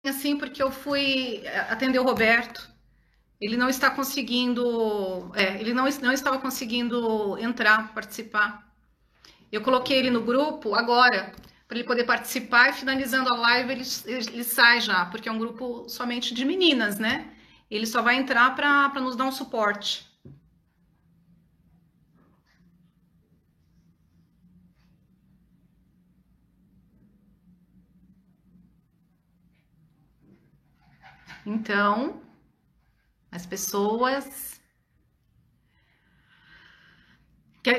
assim, porque eu fui atender o Roberto. Ele não está conseguindo, ele não estava conseguindo entrar, participar. Eu coloquei ele no grupo agora, para ele poder participar e finalizando a live ele sai já, porque é um grupo somente de meninas, né? Ele só vai entrar para nos dar um suporte. Então, as pessoas.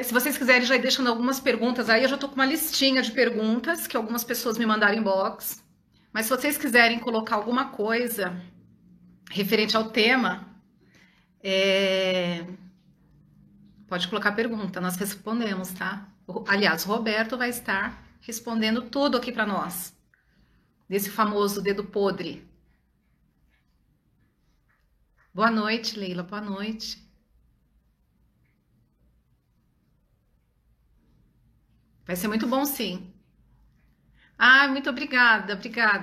Se vocês quiserem, já ir deixando algumas perguntas aí. Eu já estou com uma listinha de perguntas que algumas pessoas me mandaram em box. Mas se vocês quiserem colocar alguma coisa referente ao tema, pode colocar pergunta, nós respondemos, tá? Aliás, o Roberto vai estar respondendo tudo aqui para nós, desse famoso dedo podre. Boa noite, Leila, boa noite. Vai ser muito bom, sim. Ah, muito obrigada,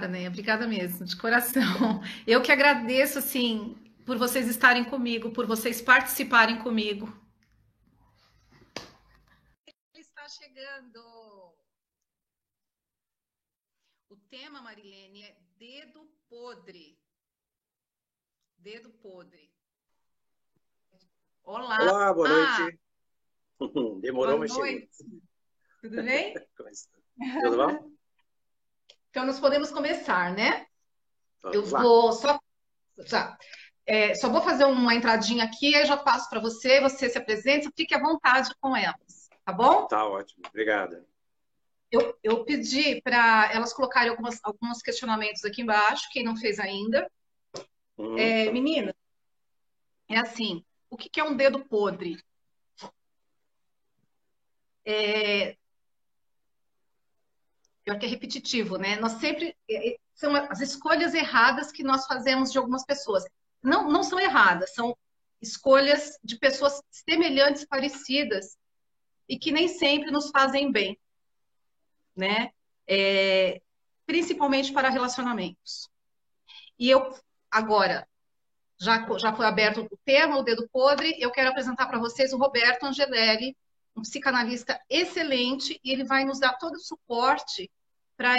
né? Obrigada mesmo, de coração. Eu que agradeço, assim, por vocês estarem comigo, por vocês participarem comigo. Ele está chegando. O tema, Marilene, é dedo podre. Dedo podre. Olá, Olá, boa noite. boa Demorou, mas chegou. noite. Tudo bem? Tudo bom? Então, nós podemos começar, né? Eu Vamos lá. vou já, só vou fazer uma entradinha aqui, aí eu já passo para você, você se apresenta, fique à vontade com elas, tá bom? Tá ótimo, obrigada. Eu pedi para elas colocarem alguns questionamentos aqui embaixo, quem não fez ainda. Menina, é assim, o que é um dedo podre? Pior que é repetitivo, né? Nós sempre. São as escolhas erradas que nós fazemos de algumas pessoas. Não são erradas, são escolhas de pessoas semelhantes, parecidas, e que nem sempre nos fazem bem, né? Principalmente para relacionamentos. E eu, agora, já foi aberto o tema, o dedo podre, eu quero apresentar para vocês o Roberto Angelelli, um psicanalista excelente, e ele vai nos dar todo o suporte para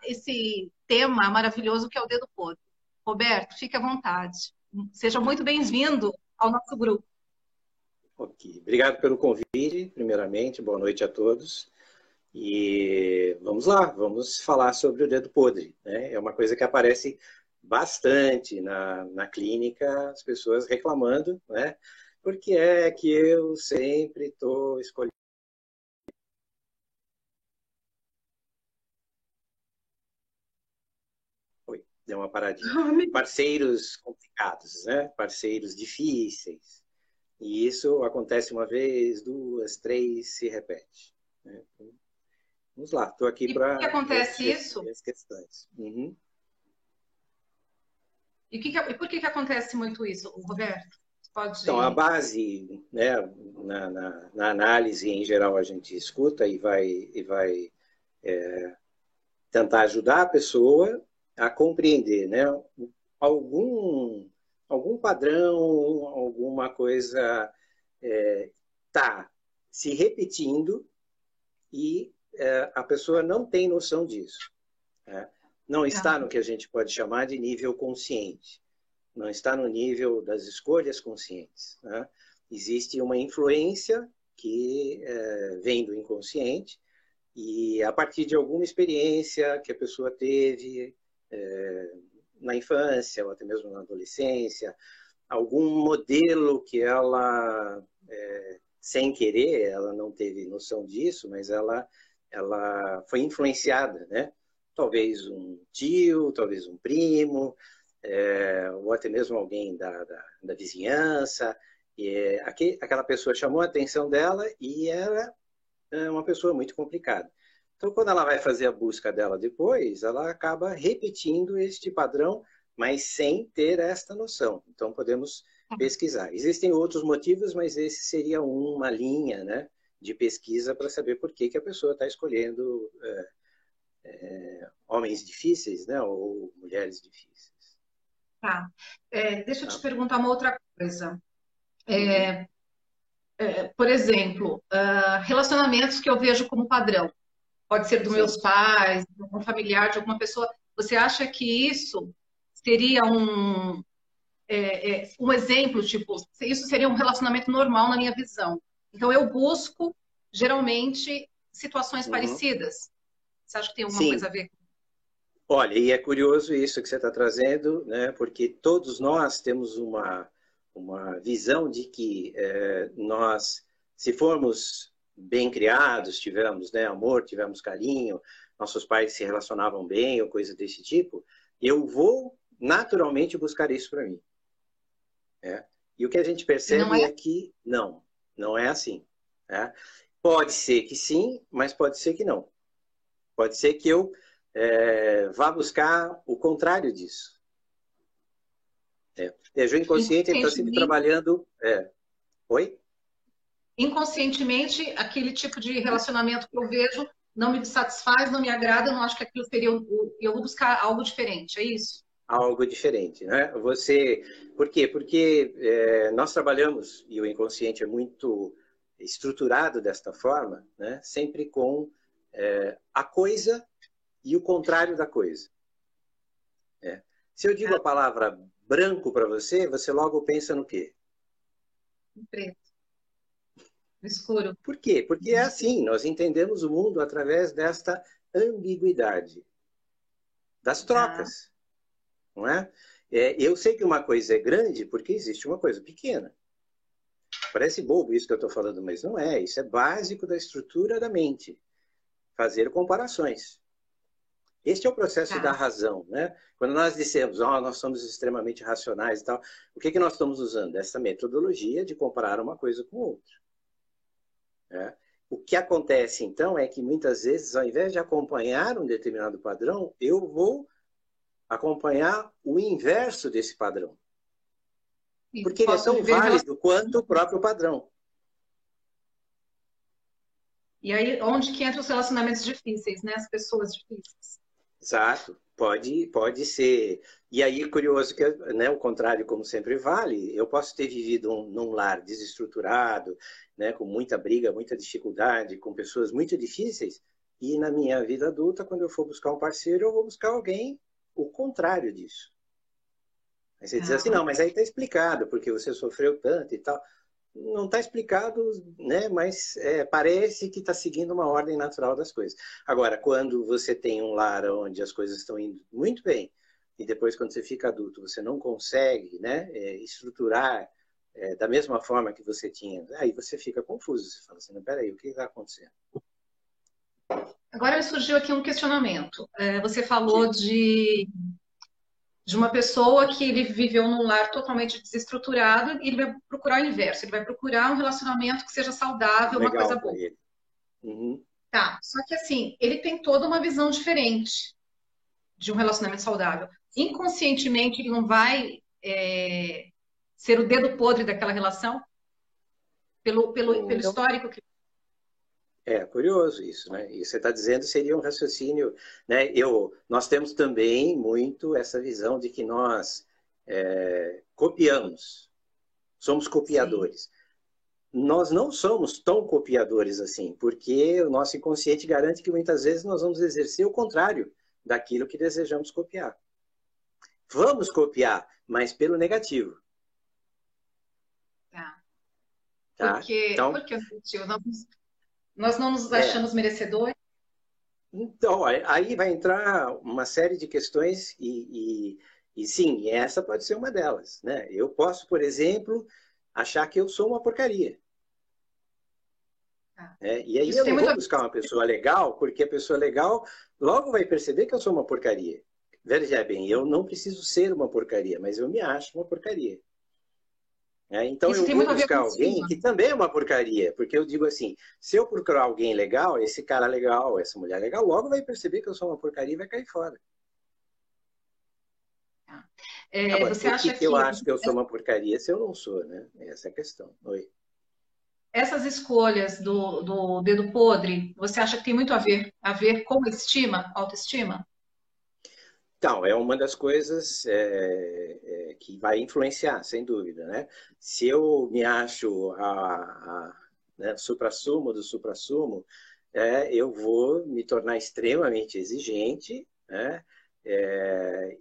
esse tema maravilhoso que é o dedo podre. Roberto, fique à vontade. Seja muito bem-vindo ao nosso grupo. Ok, obrigado pelo convite, primeiramente, boa noite a todos. E vamos lá, vamos falar sobre o dedo podre, né? É uma coisa que aparece bastante na clínica, as pessoas reclamando, né? Porque é que eu sempre estou escolhendo. Oi, deu uma paradinha. Parceiros complicados, né? Parceiros difíceis. E isso acontece uma vez, duas, três, se repete, né? Então, vamos lá, estou aqui E por que para acontece isso? responder as questões. Uhum. E por que acontece muito isso, Roberto? Então, a Pode. base, né, na análise, em geral, a gente escuta e vai tentar ajudar a pessoa a compreender, né, algum, algum padrão, alguma coisa está se repetindo e a pessoa não tem noção disso. Né? Não está no que a gente pode chamar de nível consciente. Não está no nível das escolhas conscientes. Né? Existe uma influência que vem do inconsciente e a partir de alguma experiência que a pessoa teve na infância ou até mesmo na adolescência, algum modelo que ela, sem querer, ela não teve noção disso, mas ela foi influenciada, né? Talvez um tio, talvez um primo, ou até mesmo alguém da vizinhança. E aquela pessoa chamou a atenção dela e era uma pessoa muito complicada. Então, quando ela vai fazer a busca dela depois, ela acaba repetindo este padrão, mas sem ter esta noção. Então, podemos pesquisar. Existem outros motivos, mas esse seria uma linha, né, de pesquisa para saber por que a pessoa está escolhendo homens difíceis, né? Ou mulheres difíceis. Tá. Deixa eu te Tá? perguntar uma outra coisa. Uhum. Por exemplo, relacionamentos que eu vejo como padrão. Pode ser dos meus Sim. pais, de algum familiar, de alguma pessoa. Você acha que isso seria um exemplo, tipo, isso seria um relacionamento normal na minha visão? Então, eu busco, geralmente, situações Uhum. parecidas. Você acha que tem alguma coisa Sim. a ver? Olha, e é curioso isso que você está trazendo, né? Porque todos nós temos uma visão de que nós, se formos bem criados, tivemos, né, amor, tivemos carinho, nossos pais se relacionavam bem ou coisa desse tipo, eu vou naturalmente buscar isso para mim. Né? E o que a gente E não é? percebe é que não é assim. Né? Pode ser que sim, mas pode ser que não. Pode ser que eu vá buscar o contrário disso. O inconsciente está sempre Inconscientemente, trabalhando. Oi? inconscientemente, aquele tipo de relacionamento que eu vejo não me satisfaz, não me agrada, eu não acho que aquilo seria. Eu vou buscar algo diferente, é isso? Algo diferente, né? Por quê? Porque nós trabalhamos e o inconsciente é muito estruturado desta forma, né? Sempre com a coisa e o contrário da coisa. Né? Se eu digo a palavra branco para você, você logo pensa no quê? Preto, escuro. Por quê? Porque é assim, nós entendemos o mundo através desta ambiguidade, das Tá. trocas, não é? Eu sei que uma coisa é grande porque existe uma coisa pequena. Parece bobo isso que eu estou falando, mas não é. Isso é básico da estrutura da mente. Fazer comparações. Este é o processo da Tá. razão, né? Quando nós dissemos, nós somos extremamente racionais e tal, o que nós estamos usando? Essa metodologia de comparar uma coisa com outra. Né? O que acontece, então, é que muitas vezes, ao invés de acompanhar um determinado padrão, eu vou acompanhar o inverso desse padrão. E Porque ele é posso tão viver válido quanto o próprio padrão. E aí, onde que entram os relacionamentos difíceis, né? As pessoas difíceis. Exato, pode ser. E aí, curioso que né, o contrário, como sempre, vale. Eu posso ter vivido num lar desestruturado, né, com muita briga, muita dificuldade, com pessoas muito difíceis, e na minha vida adulta, quando eu for buscar um parceiro, eu vou buscar alguém o contrário disso. Aí você diz assim, Tá. não, mas aí está explicado, porque você sofreu tanto e tal. Não está explicado, né? Mas parece que está seguindo uma ordem natural das coisas. Agora, quando você tem um lar onde as coisas estão indo muito bem, e depois, quando você fica adulto, você não consegue, né, estruturar da mesma forma que você tinha, aí você fica confuso. Você fala assim, não, peraí, o que está acontecendo? Agora me surgiu aqui um questionamento. Você falou Diga. de uma pessoa que ele viveu num lar totalmente desestruturado e ele vai procurar o inverso. Ele vai procurar um relacionamento que seja saudável, uma coisa Legal para boa. ele. Uhum. Tá. Só que assim, ele tem toda uma visão diferente de um relacionamento saudável. Inconscientemente, ele não vai ser o dedo podre daquela relação pelo Então, histórico que. é curioso isso, né? E você está dizendo seria um raciocínio, né? Nós temos também muito essa visão de que nós copiamos, somos Sim. copiadores. Nós não somos tão copiadores assim, porque o nosso inconsciente garante que muitas vezes nós vamos exercer o contrário daquilo que desejamos copiar. Vamos copiar, mas pelo negativo, Tá. tá? Por Então, que negativo? Nós não nos é, achamos merecedores? Então, aí vai entrar uma série de questões e sim, essa pode ser uma delas, né? Eu posso, por exemplo, achar que eu sou uma porcaria, Tá. né? E aí Isso eu tem não muito vou a ver. buscar uma pessoa legal, porque a pessoa legal logo vai perceber que eu sou uma porcaria. Veja bem, eu não preciso ser uma porcaria, mas eu me acho uma porcaria. Né? Então Isso eu tem vou muito a ver buscar com alguém ciúme. que também é uma porcaria, porque eu digo assim, se eu procurar alguém legal, esse cara legal, essa mulher legal, logo vai perceber que eu sou uma porcaria e vai cair fora. Tá? Agora, Você por que acha que eu que acho que eu sou uma porcaria se eu não sou, né? Essa é a questão. Oi. essas escolhas do dedo podre, você acha que tem muito a ver com a estima, autoestima? Então, é uma das coisas que vai influenciar, sem dúvida, né? Se eu me acho né, suprassumo do suprassumo, eu vou me tornar extremamente exigente, né?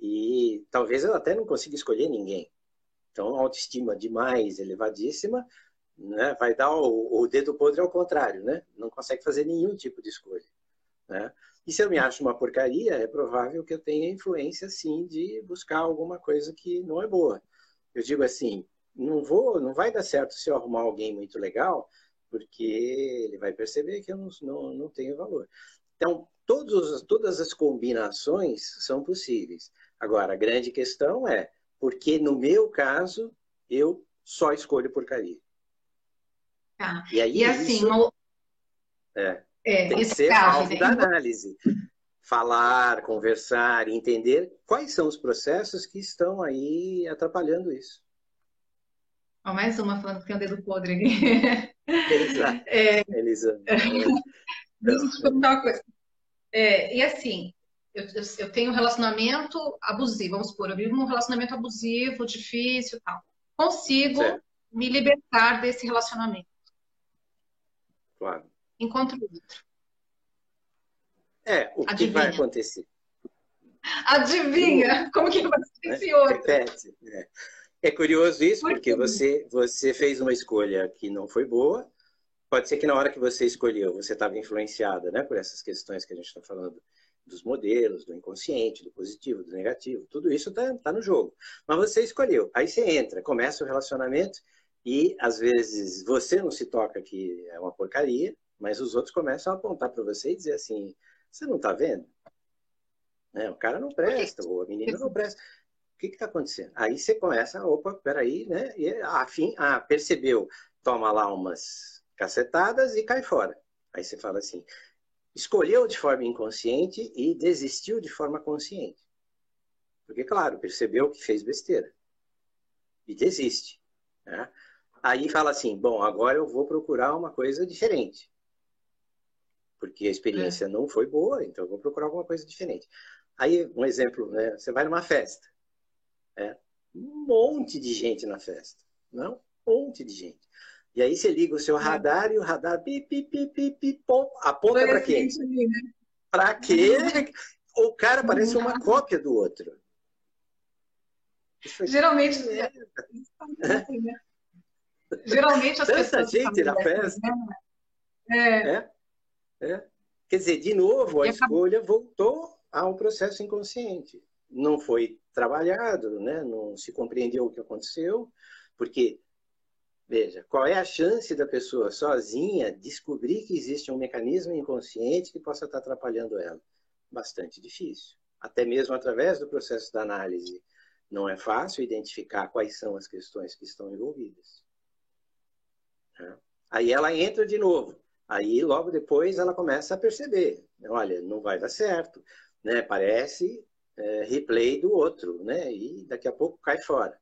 E talvez eu até não consiga escolher ninguém. Então, autoestima demais, elevadíssima, né? Vai dar o dedo podre ao contrário, né? Não consegue fazer nenhum tipo de escolha, né? E se eu me acho uma porcaria, é provável que eu tenha influência, sim, de buscar alguma coisa que não é boa. Eu digo assim, não vai dar certo se eu arrumar alguém muito legal, porque ele vai perceber que eu não tenho valor. Então, todas as combinações são possíveis. Agora, a grande questão é, porque no meu caso, eu só escolho porcaria. Tá. E aí, E assim, é, tem que esse ser caso, alvo né? da análise. Falar, conversar, entender quais são os processos que estão aí atrapalhando isso. Ó, mais uma falando que tem o dedo podre aqui. Exato, Elisa. Deixa eu te Então, perguntar uma coisa. E assim, eu tenho um relacionamento abusivo, vamos supor, eu vivo um relacionamento abusivo, difícil e tal. Consigo certo, me libertar desse relacionamento. claro. Encontro outro. O que vai Adivinha? acontecer? De novo, Adivinha? Como que vai ser né? esse outro? Repete. É curioso isso, Por porque quê? você fez uma escolha que não foi boa. Pode ser que na hora que você escolheu, você estava influenciada, né, por essas questões que a gente está falando dos modelos, do inconsciente, do positivo, do negativo. Tudo isso tá no jogo. Mas você escolheu. Aí você entra, começa o relacionamento e, às vezes, você não se toca que é uma porcaria, mas os outros começam a apontar para você e dizer assim, você não está vendo? Né? O cara não Por que presta, ou a menina não isso? presta. O que está acontecendo? Aí você começa, opa, peraí, né? E percebeu, toma lá umas cacetadas e cai fora. Aí você fala assim, escolheu de forma inconsciente e desistiu de forma consciente. Porque, claro, percebeu que fez besteira e desiste. Né? Aí fala assim, bom, agora eu vou procurar uma coisa diferente. Porque a É. experiência não foi boa, então eu vou procurar alguma coisa diferente. Aí, um exemplo, né? Você vai numa festa. Um monte de gente na festa. Não? Um monte de gente. E aí você liga o seu radar e o radar aponta Foi para assim, quem? Para quê? O cara parece uma cópia do outro. Isso foi geralmente, que merda. geralmente as Tanta pessoas que gente fazem na assim, festa. né? É, é. Quer dizer, de novo, a E acaba, escolha voltou ao processo inconsciente. Não foi trabalhado, né? Não se compreendeu o que aconteceu, porque veja, qual é a chance da pessoa sozinha descobrir que existe um mecanismo inconsciente que possa estar atrapalhando ela? Bastante difícil. Até mesmo através do processo da análise. Não é fácil identificar quais são as questões que estão envolvidas. Né? Aí ela entra de novo. Aí logo depois ela começa a perceber. Olha, não vai dar certo. Né? Parece replay do outro. Né? E daqui a pouco cai fora.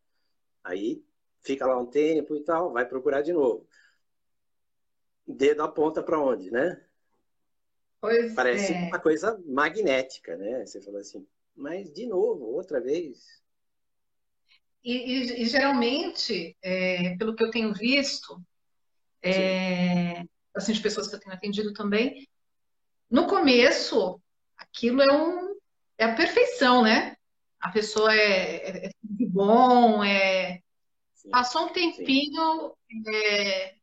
Aí fica lá um tempo e tal, vai procurar de novo. Dedo aponta para onde, né? pois Parece uma é. coisa magnética, né? Você fala assim, mas de novo, outra vez. E geralmente, pelo que eu tenho visto, Sim, assim, de pessoas que eu tenho atendido também, no começo, aquilo é a perfeição, né? A pessoa é tudo bom, sim, passou um sim. tempinho, é,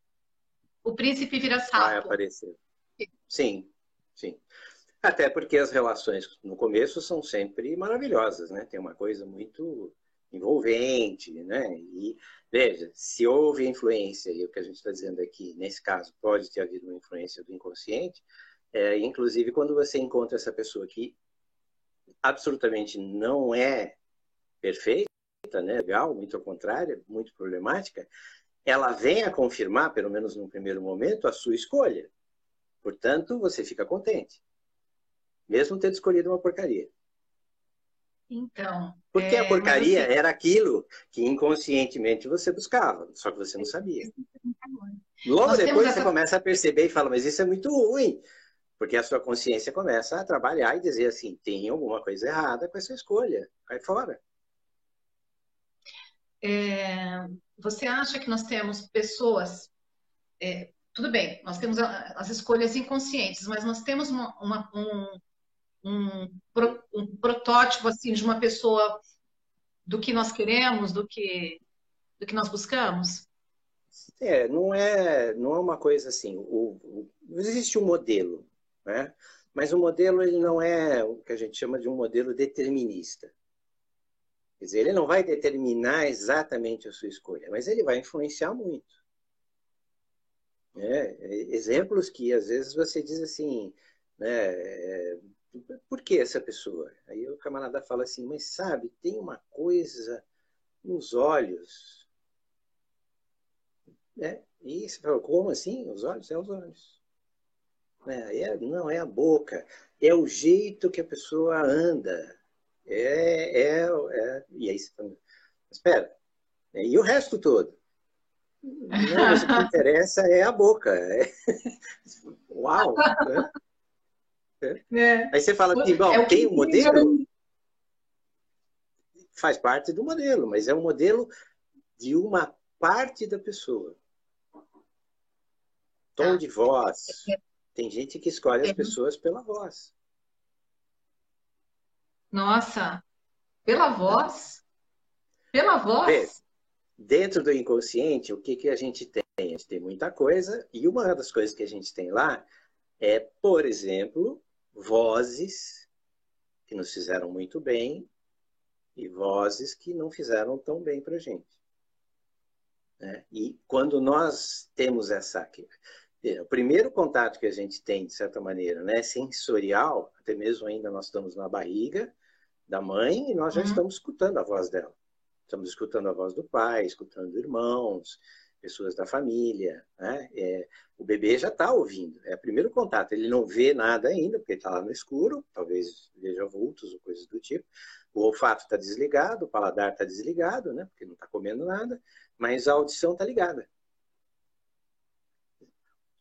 o príncipe vira Vai sapo. aparecer. Sim, sim. Até porque as relações no começo são sempre maravilhosas, né? Tem uma coisa muito envolvente, né? E veja, se houve influência, e o que a gente está dizendo aqui, nesse caso, pode ter havido uma influência do inconsciente, inclusive quando você encontra essa pessoa que absolutamente não é perfeita, né? Legal, muito ao contrário, muito problemática, ela vem a confirmar, pelo menos no primeiro momento, a sua escolha. Portanto, você fica contente, mesmo tendo escolhido uma porcaria. Então, Porque a mas porcaria assim, era aquilo que inconscientemente você buscava, só que você não sabia. Logo Nós temos depois você essa... começa a perceber e fala, mas isso é muito ruim. Porque a sua consciência começa a trabalhar e dizer assim, tem alguma coisa errada com essa escolha. Vai fora. Você acha que nós temos pessoas... tudo bem, nós temos as escolhas inconscientes, mas nós temos um protótipo assim de uma pessoa do que nós queremos, do que nós buscamos? Não é uma coisa assim. Existe um modelo, né? Mas o modelo ele não é o que a gente chama de um modelo determinista. Quer dizer, ele não vai determinar exatamente a sua escolha, mas ele vai influenciar muito. Exemplos que às vezes você diz assim, né? Por que essa pessoa? Aí o camarada fala assim, mas sabe, tem uma coisa nos olhos, né? E você fala, como assim? Os olhos? É os olhos. Não é a boca, é o jeito que a pessoa anda. E aí você fala, espera, e o resto todo? Não, mas o que interessa é a boca. Uau! Né? É, Aí você fala assim, é bom, o tem que um modelo? Faz parte do modelo, mas é um modelo de uma parte da pessoa. Tom tá. de voz. Tem gente que escolhe as pessoas pela voz. Nossa, pela Né? voz? Pela Vê, voz? dentro do inconsciente, o que, que a gente tem? A gente tem muita coisa, e uma das coisas que a gente tem lá é, por exemplo, vozes que nos fizeram muito bem e vozes que não fizeram tão bem para a gente. Né? E quando nós temos o primeiro contato que a gente tem, de certa maneira, né, sensorial, até mesmo ainda nós estamos na barriga da mãe e nós já Uhum. estamos escutando a voz dela. Estamos escutando a voz do pai, escutando irmãos, pessoas da família. Né? O bebê já está ouvindo. É o primeiro contato. Ele não vê nada ainda, porque ele está lá no escuro, talvez veja vultos ou coisas do tipo. O olfato está desligado, o paladar está desligado, né? Porque não está comendo nada, mas a audição está ligada.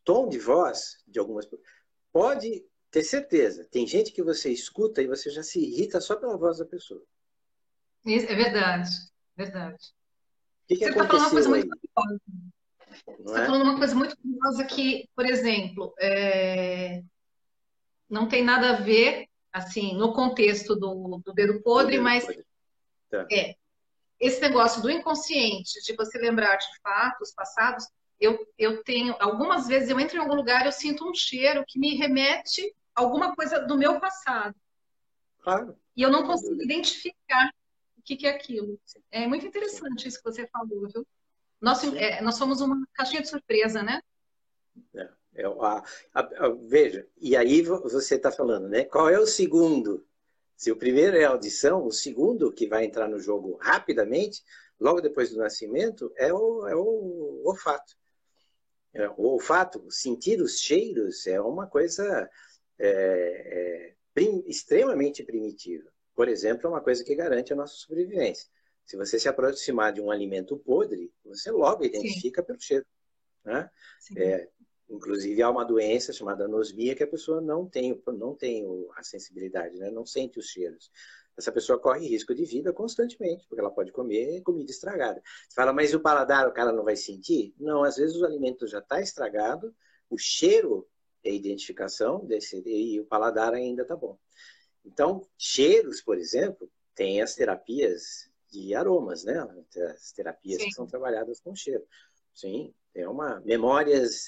Tom de voz de algumas pode ter certeza. Tem gente que você escuta e você já se irrita só pela voz da pessoa. É verdade, verdade. O que Você está falando uma coisa aconteceu muito aí? curiosa. Você Não está é? falando uma coisa muito curiosa que, por exemplo, não tem nada a ver, assim, no contexto do dedo Do podre, dedo mas podre. Tá. esse negócio do inconsciente, de você lembrar de fatos passados, eu tenho, algumas vezes eu entro em algum lugar, eu sinto um cheiro que me remete a alguma coisa do meu passado. Claro, E eu não sem consigo dúvida. identificar o que é aquilo. Sim, É muito sim, interessante isso que você falou, viu? Nós, sim. nós somos uma caixinha de surpresa, né? Veja, e aí você está falando, né? Qual é o segundo? Se o primeiro é a audição, o segundo que vai entrar no jogo rapidamente, logo depois do nascimento, é o olfato. O olfato, sentir os cheiros é uma coisa extremamente primitiva. Por exemplo, é uma coisa que garante a nossa sobrevivência. Se você se aproximar de um alimento podre, você logo Sim, identifica pelo cheiro. Né? sim. É, inclusive, há uma doença chamada anosmia que a pessoa não tem a sensibilidade, né? Não sente os cheiros. Essa pessoa corre risco de vida constantemente, porque ela pode comer comida estragada. Você fala, mas o paladar o cara não vai sentir? Não, às vezes o alimento já está estragado, o cheiro é a identificação desse, e o paladar ainda está bom. Então, cheiros, por exemplo, tem as terapias de aromas, né? As terapias que são Sim. trabalhadas com cheiro. Sim, tem memórias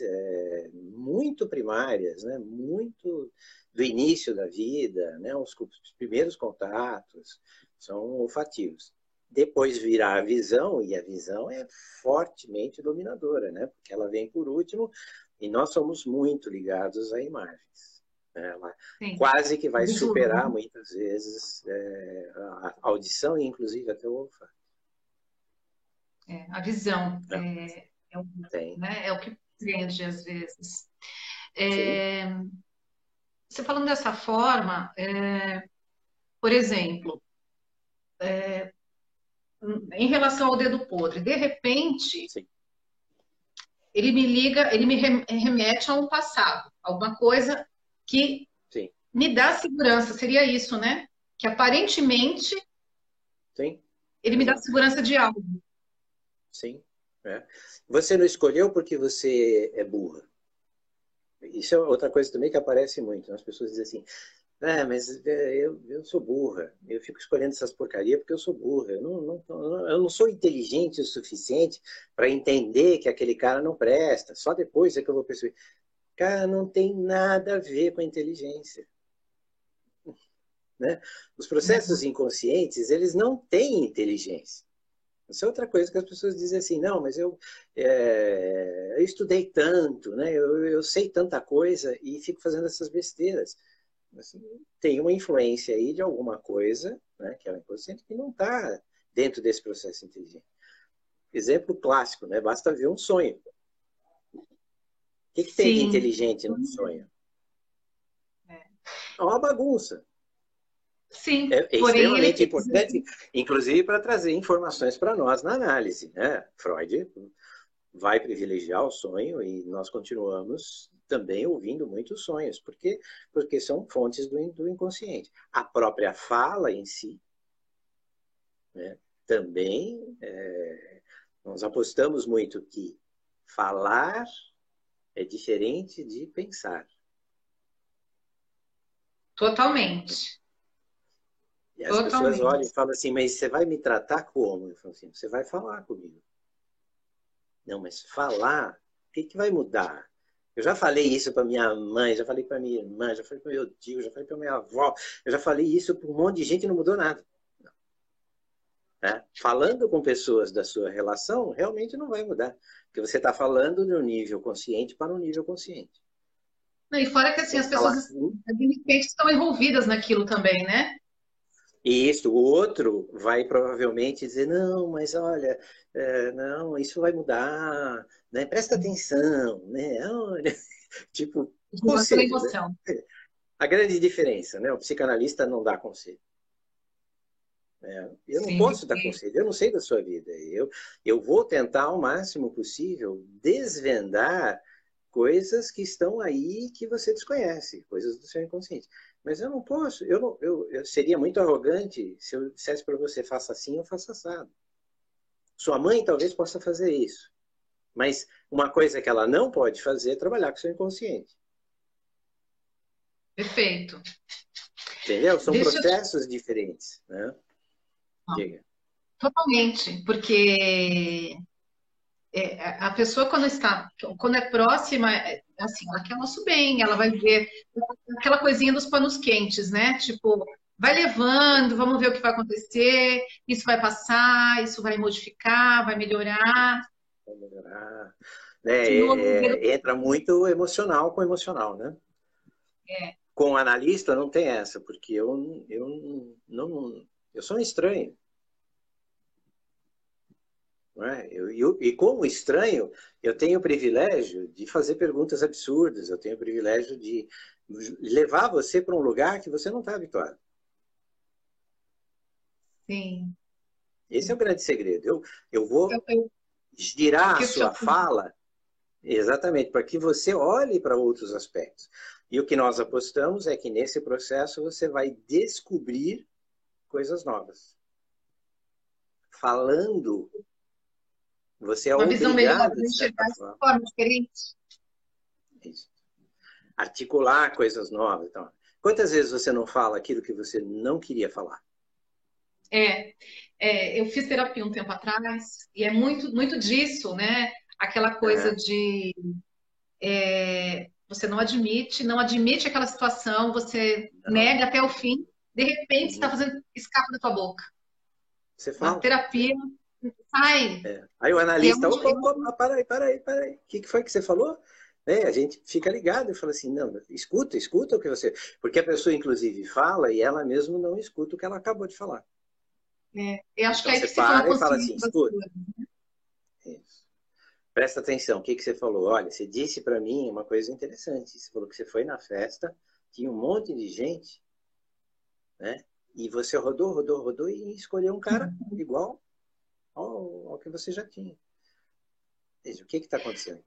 muito primárias, né? Muito do início da vida, né? Os primeiros contatos são olfativos. Depois virá a visão, e a visão é fortemente dominadora, né? Porque ela vem por último, e nós somos muito ligados a imagens. Né? Ela Sim. quase que vai Visual, superar né? muitas vezes a audição e inclusive até o olfato. A visão Né? Tem, né, é o que prende às vezes. sim, É, você falando dessa forma, por exemplo, em relação ao dedo podre, de repente, sim. ele me liga, ele me remete a um passado, alguma coisa que Sim, me dá segurança, seria isso, né? Que aparentemente sim, ele me dá exato. segurança de algo. Sim. É. Você não escolheu porque você é burra. Isso é outra coisa também que aparece muito, né? As pessoas dizem assim, mas eu sou burra, eu fico escolhendo essas porcarias porque eu sou burra, eu não sou inteligente o suficiente para entender que aquele cara não presta, só depois é que eu vou perceber. Cara, não tem nada a ver com a inteligência. Né? Os processos inconscientes, eles não têm inteligência. Isso é outra coisa que as pessoas dizem assim, não, mas eu estudei tanto, né? Eu sei tanta coisa e fico fazendo essas besteiras. Assim, tem uma influência aí de alguma coisa, né, que é o inconsciente, que não está dentro desse processo inteligente. Exemplo clássico, né? Basta ver um sonho. O que tem de Sim, inteligente no sonho? É uma bagunça. sim. É Porém, ele extremamente quis importante, inclusive para trazer informações para nós na análise. Né? Freud vai privilegiar o sonho e nós continuamos também ouvindo muitos sonhos, porque são fontes do inconsciente. A própria fala em si, né, também, nós apostamos muito que falar é diferente de pensar. totalmente, E as pessoas olham totalmente. e falam assim, mas você vai me tratar como? Eu falo assim, você vai falar comigo. Não, mas falar, o que vai mudar? Eu já falei isso para minha mãe, já falei para minha irmã, já falei para meu tio, já falei para minha avó, eu já falei isso para um monte de gente e não mudou nada. Né? Falando com pessoas da sua relação, realmente não vai mudar. Porque você está falando de um nível consciente para um nível consciente. Não, e fora que assim, Então, as pessoas falar de repente estão envolvidas naquilo também, né? e isso, o outro vai provavelmente dizer, não, mas olha, não, isso vai mudar, né? Presta atenção, né? Olha, tipo, Julgando pela conselho, né? emoção. A grande diferença, né? O psicanalista não dá conselho. Né? Eu não Sim, posso dar porque conselho, eu não sei da sua vida. Eu vou tentar ao máximo possível desvendar coisas que estão aí que você desconhece, coisas do seu inconsciente. Mas eu não posso, eu seria muito arrogante se eu dissesse para você, faça assim ou faça assado. Sua mãe talvez possa fazer isso, mas uma coisa que ela não pode fazer é trabalhar com o seu inconsciente. perfeito. Entendeu? São Deixa eu te processos diferentes. Né? falar. Diga. Totalmente, porque a pessoa quando é próxima, assim, ela quer o nosso bem, ela vai ver aquela coisinha dos panos quentes, né? Tipo, vai levando, vamos ver o que vai acontecer, isso vai passar, isso vai modificar, vai melhorar. Vai melhorar. Né? De novo, o dedo. Entra muito emocional com emocional, né? Com o analista não tem essa, porque eu sou um estranho. Não é? E como estranho, eu tenho o privilégio de fazer perguntas absurdas, eu tenho o privilégio de levar você para um lugar que você não está habituado. Sim. Esse é o grande segredo. Eu vou Eu girar a sua questiono. fala exatamente para que você olhe para outros aspectos. E o que nós apostamos é que nesse processo você vai descobrir coisas novas. Falando, você é Uma visão melhor obrigado, de de certa enxergar de forma, forma diferente. isso, articular coisas novas. Então, quantas vezes você não fala aquilo que você não queria falar? É, eu fiz terapia um tempo atrás e é muito, muito disso, né? Aquela coisa Uhum, de você não admite aquela situação, você não. nega até o fim, de repente está Uhum. fazendo escapa da tua boca. Você Na fala. terapia, sai. Aí o E é analista, onde, opa, opa, opa, para aí, para aí. O que foi que você falou? A gente fica ligado e fala assim, não, escuta, escuta o que você... Porque a pessoa, inclusive, fala e ela mesmo não escuta o que ela acabou de falar. eu acho que é Então aí você que se toma para e fala consciência assim, das escuta, coisas. isso. Presta atenção, o que você falou? Olha, você disse para mim uma coisa interessante. Você falou que você foi na festa, tinha um monte de gente, né? E você rodou, rodou, rodou e escolheu um cara igual ao que você já tinha. Veja, o que está acontecendo?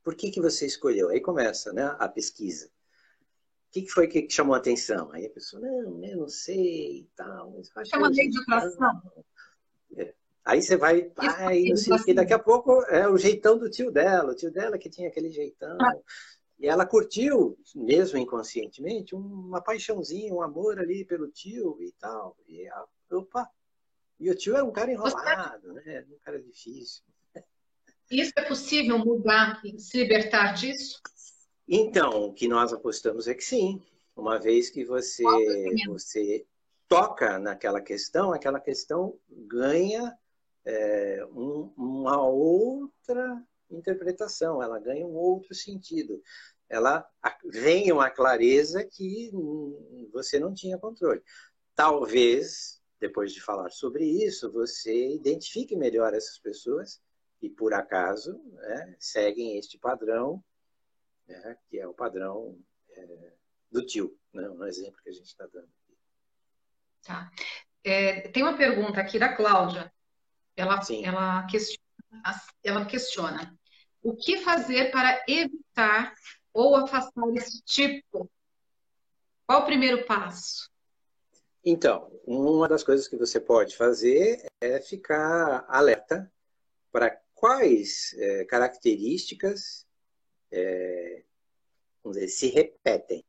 Por que que você escolheu? Aí começa, né, a pesquisa. O que que foi que chamou a atenção? Aí a pessoa, não, eu não sei e tal, mas eu acho É que é uma o lei de jeitão. atração. É. Aí você vai, Isso é uma ai, lei não de sei o que, daqui atração. a pouco é o jeitão do o tio dela que tinha aquele jeitão. E ela curtiu, mesmo inconscientemente, uma paixãozinha, um amor ali pelo tio e tal. E, opa, e o tio era um cara Você acha enrolado, né? Um cara difícil. que isso é possível mudar e se libertar disso? Então, o que nós apostamos é que sim. Uma vez que Qual o pensamento? você toca naquela questão, aquela questão ganha uma outra interpretação, ela ganha um outro sentido. Ela vem uma clareza que você não tinha controle. Talvez, depois de falar sobre isso, você identifique melhor essas pessoas que, por acaso, né, seguem este padrão, né, que é o padrão do tio, né, no exemplo que a gente está dando. Tá. Tem uma pergunta aqui da Cláudia. Ela, Sim. ela, questiona, ela questiona: o que fazer para evitar ou afastar esse tipo? Qual o primeiro passo? Então, uma das coisas que você pode fazer é ficar alerta para quais características, vamos dizer, se repetem,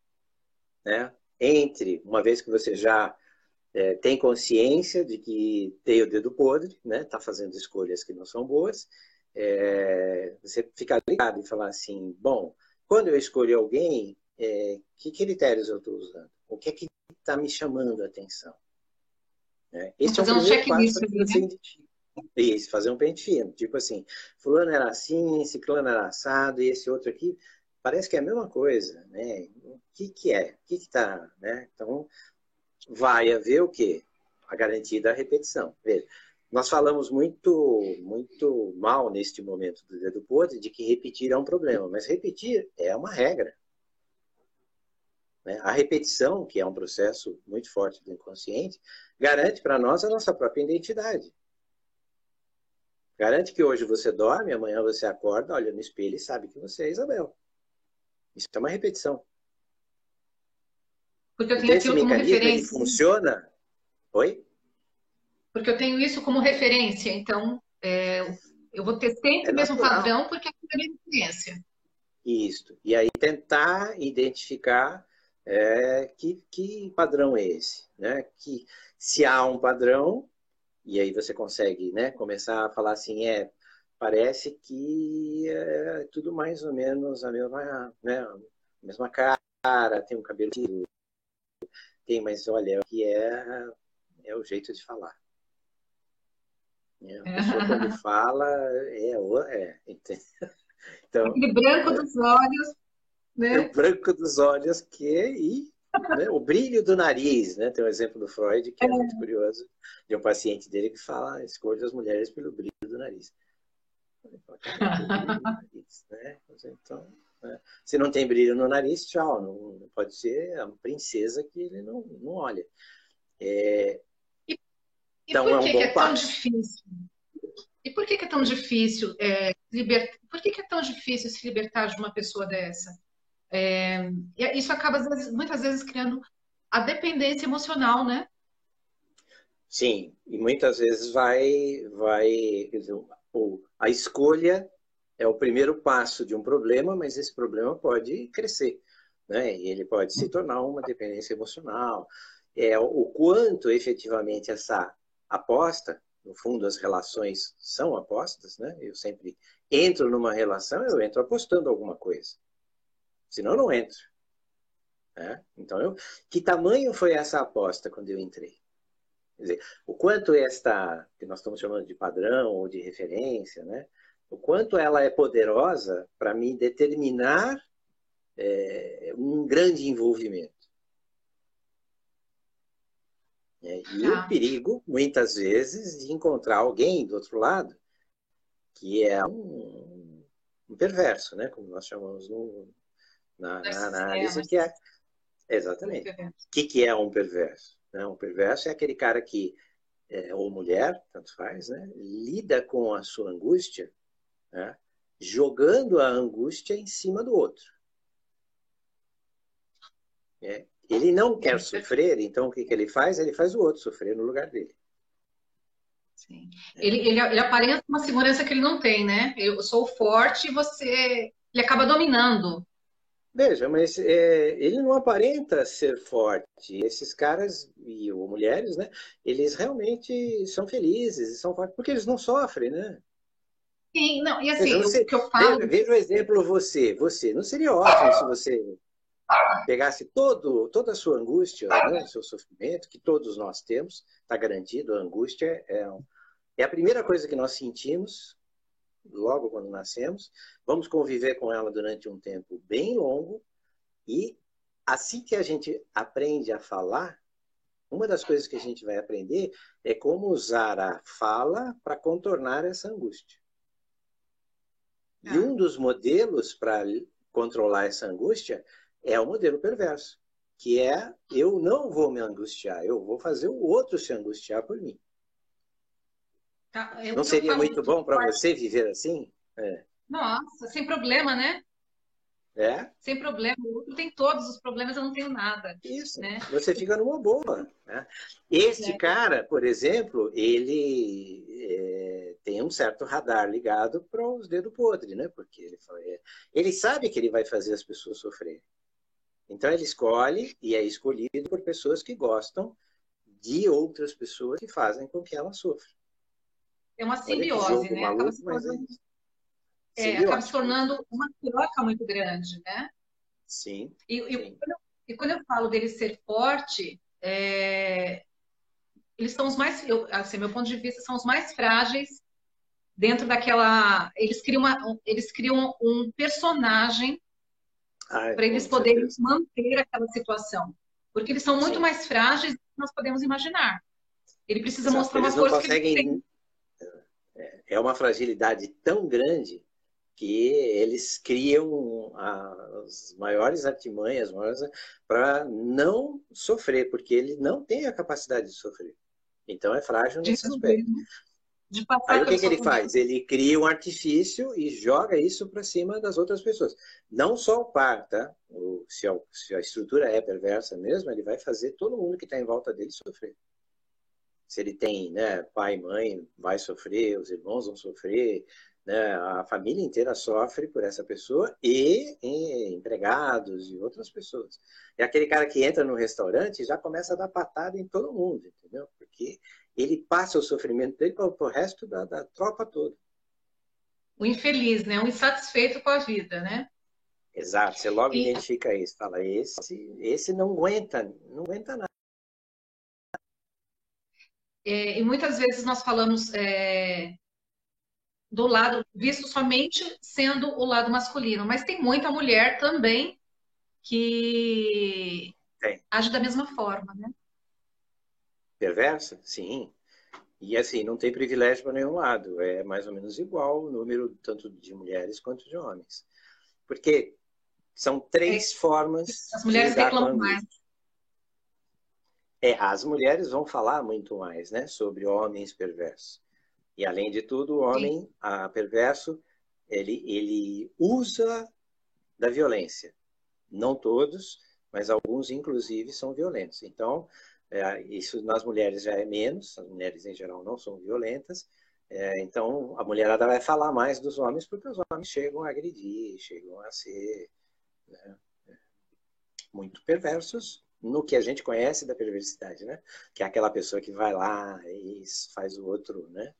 né? Entre, uma vez que você já tem consciência de que tem o dedo podre, né? Está fazendo escolhas que não são boas, você ficar ligado e falar assim, bom, quando eu escolho alguém, que critérios eu estou usando? O que é que está me chamando a atenção? Né? Vamos Este é um fazer um primeiro passo checklist para que ali, você né? identifique. Isso, fazer um pente fino. Tipo assim, fulano era assim, ciclano era assado, e esse outro aqui parece que é a mesma coisa, né? O que que é? O que que tá, né? Então, vai haver o quê? A garantia da repetição. Veja, nós falamos muito mal neste momento do dedo podre de que repetir é um problema, mas repetir é uma regra. Né? A repetição, que é um processo muito forte do inconsciente, garante para nós a nossa própria identidade. Garante que hoje você dorme, amanhã você acorda, olha no espelho e sabe que você é Isabel. Isso é uma repetição. Porque eu tenho Então esse aquilo como mecanismo ele referência. funciona. Oi? Porque eu tenho isso como referência. Então, eu vou ter É sempre o mesmo natural. padrão, porque é a minha referência. Isso. E aí tentar identificar que padrão é esse, né? Que se há um padrão, e aí você consegue, né, começar a falar assim, parece que é tudo mais ou menos a mesma, né, a mesma cara, tem um cabelo, tem, mas olha, o que é o jeito de falar. Né? A pessoa quando fala então Aquele branco né, dos olhos, é o né? branco dos olhos né, o brilho do nariz, né? Tem um exemplo do Freud que é muito curioso de um paciente dele que fala escolha as mulheres pelo brilho do nariz. Cara, que brilho no nariz, né? Então, né? Se não tem brilho no nariz, tchau. Não pode ser a princesa que ele não olha. E, e Então por é um que que bom é tão passo. difícil? E por que que é tão difícil Por que que é tão difícil se libertar de uma pessoa dessa? E isso acaba, muitas vezes, criando a dependência emocional, né? Sim, e muitas vezes quer dizer, a escolha é o primeiro passo de um problema, mas esse problema pode crescer, né? E ele pode se tornar uma dependência emocional. O quanto efetivamente essa aposta, no fundo as relações são apostas, né? Eu sempre entro numa relação, eu entro apostando alguma coisa, senão eu não entro, né? Então, que tamanho foi essa aposta quando eu entrei? Quer dizer, o quanto esta, que nós estamos chamando de padrão ou de referência, né? O quanto ela é poderosa para me determinar um grande envolvimento. Né? E o Tá. perigo, muitas vezes, de encontrar alguém do outro lado que é um perverso, né? Como nós chamamos na análise, que é exatamente. O que é um perverso? Né? Um perverso é aquele cara que ou mulher, tanto faz, né? Lida com a sua angústia, né? jogando a angústia em cima do outro. Ele não quer sofrer, então o que ele faz? Ele faz o outro sofrer no lugar dele. Sim. Ele aparenta uma segurança que ele não tem, né? Eu sou forte e você. Ele acaba dominando. Veja, mas ele não aparenta ser forte. Esses caras ou mulheres, né? Eles realmente são felizes, são fortes, porque eles não sofrem, né? Sim, não, e Veja, assim, o que eu falo. veja o exemplo você. Você não seria ótimo se você pegasse toda a sua angústia, né? O seu sofrimento, que todos nós temos, está garantido. A angústia é a primeira coisa que nós sentimos logo quando nascemos. Vamos conviver com ela durante um tempo bem longo. E assim que a gente aprende a falar, uma das coisas que a gente vai aprender é como usar a fala para contornar essa angústia. E um dos modelos para controlar essa angústia é o modelo perverso, que é: eu não vou me angustiar, eu vou fazer o outro se angustiar por mim. Não seria muito bom para você viver assim? Nossa, sem problema, né? Sem problema. O outro tem todos os problemas, eu não tenho nada. Isso, né? Você fica numa boa. Né? Este cara, por exemplo, ele tem um certo radar ligado para os dedos podres, né? Porque ele sabe que ele vai fazer as pessoas sofrerem. Então ele escolhe e é escolhido por pessoas que gostam de outras pessoas que fazem com que ela sofra. É uma simbiose, né? Maluco, acaba se tornando uma troca muito grande, né? Sim. E quando eu falo dele ser forte, eles são os mais, assim, meu ponto de vista, são os mais frágeis dentro daquela. Eles criam um personagem para eles poderem manter aquela situação. Porque eles são muito mais frágeis do que nós podemos imaginar. Ele precisa mostrar uma força que eles têm. É uma fragilidade tão grande que eles criam as maiores artimanhas para não sofrer, porque ele não tem a capacidade de sofrer. Então é frágil nesse aspecto. Aí o que ele faz? Ele cria um artifício e joga isso para cima das outras pessoas. Não só o par, tá? Se a estrutura é perversa mesmo, ele vai fazer todo mundo que está em volta dele sofrer. Se ele tem, né, pai e mãe, vai sofrer, os irmãos vão sofrer, né, a família inteira sofre por essa pessoa e empregados e outras pessoas. É aquele cara que entra no restaurante e já começa a dar patada em todo mundo, entendeu? Porque ele passa o sofrimento dele para o resto da tropa toda. O infeliz, né? O insatisfeito com a vida, né? Exato, você logo identifica isso, fala, esse não aguenta nada. E muitas vezes nós falamos do lado visto somente sendo o lado masculino, mas tem muita mulher também que age da mesma forma, né? Perversa? Sim. E assim, não tem privilégio para nenhum lado. É mais ou menos igual o número tanto de mulheres quanto de homens. Porque são três formas as mulheres de lidar reclamam com a mais. As mulheres vão falar muito mais, né, sobre homens perversos. E além de tudo, o homem perverso, ele usa da violência. Não todos, mas alguns, inclusive, são violentos. Então, isso nas mulheres já é menos, as mulheres em geral não são violentas, então a mulherada vai falar mais dos homens porque os homens chegam a agredir, chegam a ser, né, muito perversos no que a gente conhece da perversidade, né? Que é aquela pessoa que vai lá e faz o outro, né,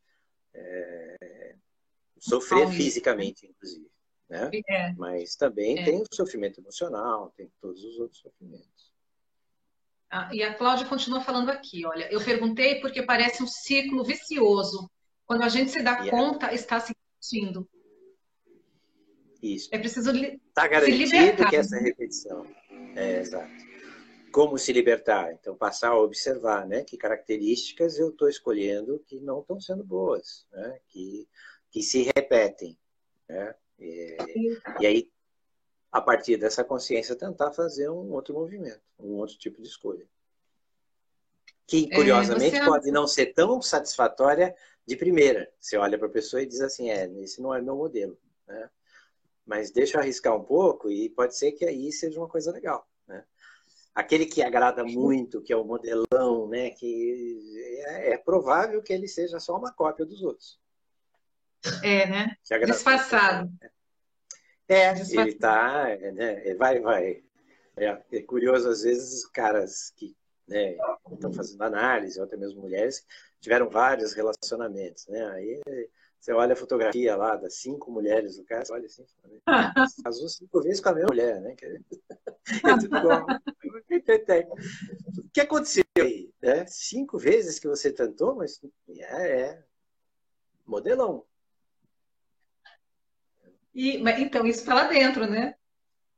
sofrer fisicamente, inclusive. Né? Mas também tem o sofrimento emocional, tem todos os outros sofrimentos. E a Cláudia continua falando aqui, olha, eu perguntei porque parece um ciclo vicioso. Quando a gente se dá conta, está se repetindo. Isso. É preciso está garantido se libertar, que essa repetição. Exato. Como se libertar? Então, passar a observar, né, que características eu estou escolhendo que não estão sendo boas, né, que se repetem. Né? E aí, a partir dessa consciência, tentar fazer um outro movimento, um outro tipo de escolha. Que, curiosamente, pode não ser tão satisfatória de primeira. Você olha para a pessoa e diz assim, esse não é meu modelo. né? Mas deixa eu arriscar um pouco e pode ser que aí seja uma coisa legal, né? Aquele que agrada muito, que é o modelão, né? Que é provável que ele seja só uma cópia dos outros. É, né? Que agrada Disfarçado. ele tá, né? Vai. É curioso, às vezes, os caras que, né, estão fazendo análise, ou até mesmo mulheres, tiveram vários relacionamentos, né? Aí você olha a fotografia lá das 5 mulheres do cara, você olha assim, casou 5 vezes com a mesma mulher, né? É tudo igual. O que aconteceu aí? 5 vezes que você tentou, mas modelão. Então, isso está lá dentro, né?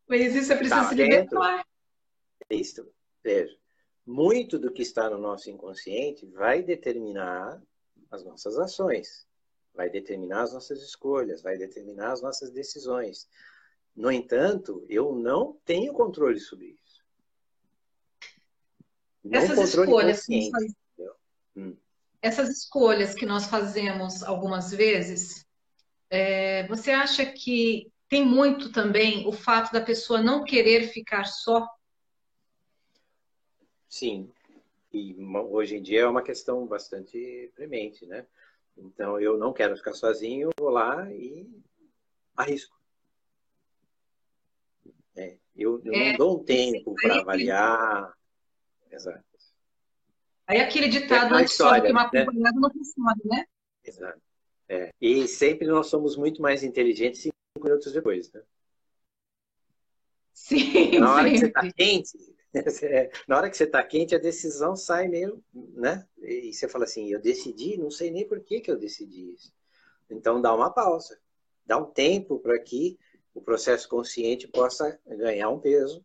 Mas isso é Tá preciso lá se dentro. libertar. Isso. Veja, muito do que está no nosso inconsciente vai determinar as nossas ações, vai determinar as nossas escolhas, vai determinar as nossas decisões. No entanto, eu não tenho controle sobre isso. Não Essas controle escolhas, consciente. essas escolhas que nós fazemos algumas vezes, você acha que tem muito também o fato da pessoa não querer ficar só? Sim. E hoje em dia é uma questão bastante premente, né? Então, eu não quero ficar sozinho, vou lá e arrisco. Eu não dou um tempo para avaliar. Exato. Aí aquele É ditado, aquela antes só do que história, mal né? acompanhado não funciona, né? Exato. E sempre nós somos muito mais inteligentes 5 minutos depois, né? Porque Sim, na hora que você está sempre. quente, na hora que você está quente, a decisão sai meio, né? E você fala assim, eu decidi, não sei nem por que eu decidi isso. Então dá uma pausa, dá um tempo para que o processo consciente possa ganhar um peso,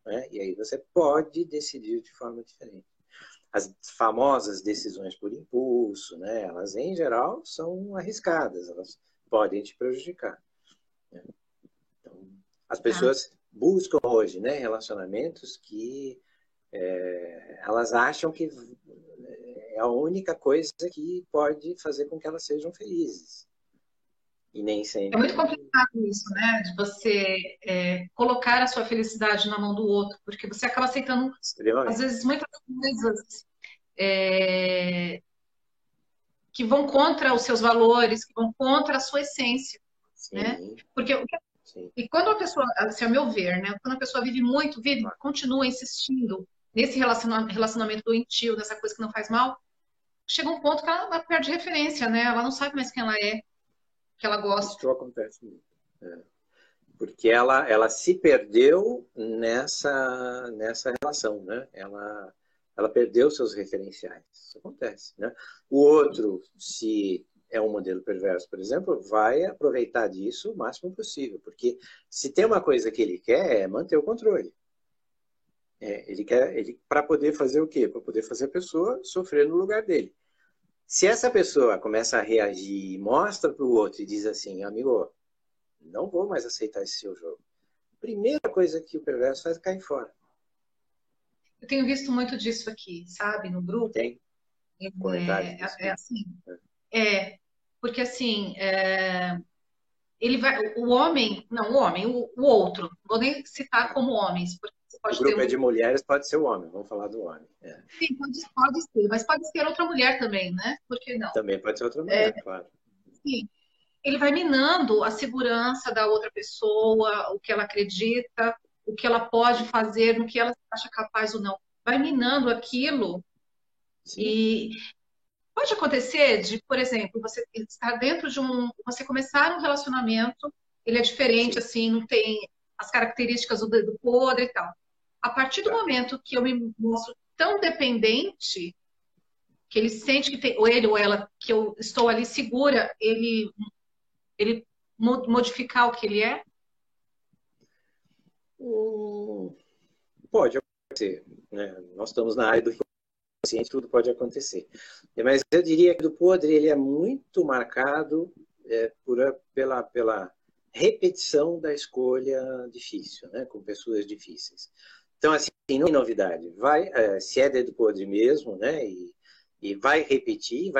né? E aí você pode decidir de forma diferente. As famosas decisões por impulso, né? Elas em geral são arriscadas, elas podem te prejudicar, né? Então, as Tá. pessoas buscam hoje, né, relacionamentos que elas acham que é a única coisa que pode fazer com que elas sejam felizes. E nem É muito sempre. complicado isso, né? De você colocar a sua felicidade na mão do outro, porque você acaba aceitando, às Extremamente. vezes, muitas coisas é, que vão contra os seus valores, que vão contra a sua essência, né? Sim, Porque sim. e quando a pessoa, assim, ao meu ver, né? Quando a pessoa vive muito, Claro. continua insistindo nesse relacionamento doentio, nessa coisa que não faz mal, chega um ponto que ela perde referência, né? Ela não sabe mais quem ela é, que ela gosta. Isso acontece muito. Porque ela se perdeu nessa relação, né? Ela perdeu seus referenciais. Isso acontece, né? O outro, se é um modelo perverso, por exemplo, vai aproveitar disso o máximo possível, porque se tem uma coisa que ele quer é manter o controle. Ele quer, para poder fazer o quê? Para poder fazer a pessoa sofrer no lugar dele. Se essa pessoa começa a reagir e mostra para o outro e diz assim, amigo, não vou mais aceitar esse seu jogo. Primeira coisa que o perverso faz é cair fora. Eu tenho visto muito disso aqui, sabe, no grupo. Tem comentários É, desse é tipo. assim, porque assim, ele vai, o homem, não, o outro, não vou nem citar como homens, porque você O pode ter grupo é de mulheres, pode ser o homem. Vamos falar do homem. sim, pode ser, mas pode ser outra mulher também, né? Por que não? Também pode ser outra mulher, claro. Sim, ele vai minando a segurança da outra pessoa, o que ela acredita, o que ela pode fazer, no que ela acha capaz ou não. Vai minando aquilo Sim, e pode acontecer de, por exemplo, você estar dentro de você começar um relacionamento, ele é diferente, sim. assim, não tem as características do dedo podre e tal. A partir do Tá. momento que eu me mostro tão dependente, que ele sente que tem, ou ele ou ela, que eu estou ali segura, ele modificar o que ele é? Hum, pode acontecer, né? Nós estamos na área do inconsciente, tudo pode acontecer. Mas eu diria que do podre ele é muito marcado pela repetição da escolha difícil, né? Com pessoas difíceis. Então, assim, não é novidade. Se é dedo podre mesmo, né? E vai repetir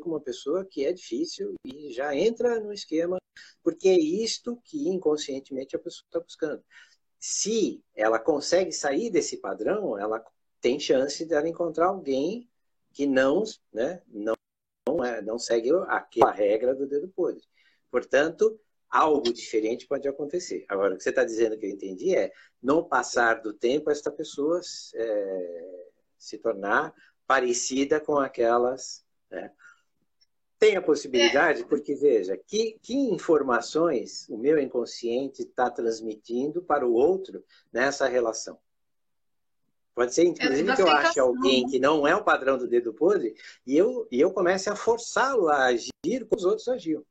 com uma pessoa que é difícil e já entra no esquema Porque é isto que inconscientemente a pessoa está buscando. Se ela consegue sair desse padrão, ela tem chance de ela encontrar alguém que não, né, não segue aquela regra do dedo podre. Portanto, algo diferente pode acontecer. Agora, o que você está dizendo que eu entendi é, no passar do tempo, esta pessoa se tornar parecida com aquelas, né? Tem a possibilidade, porque veja, que informações o meu inconsciente está transmitindo para o outro nessa relação? Pode ser, inclusive, Da que eu ache aceitação, alguém né? que não é o padrão do dedo podre e eu comece a forçá-lo a agir como os outros agiam.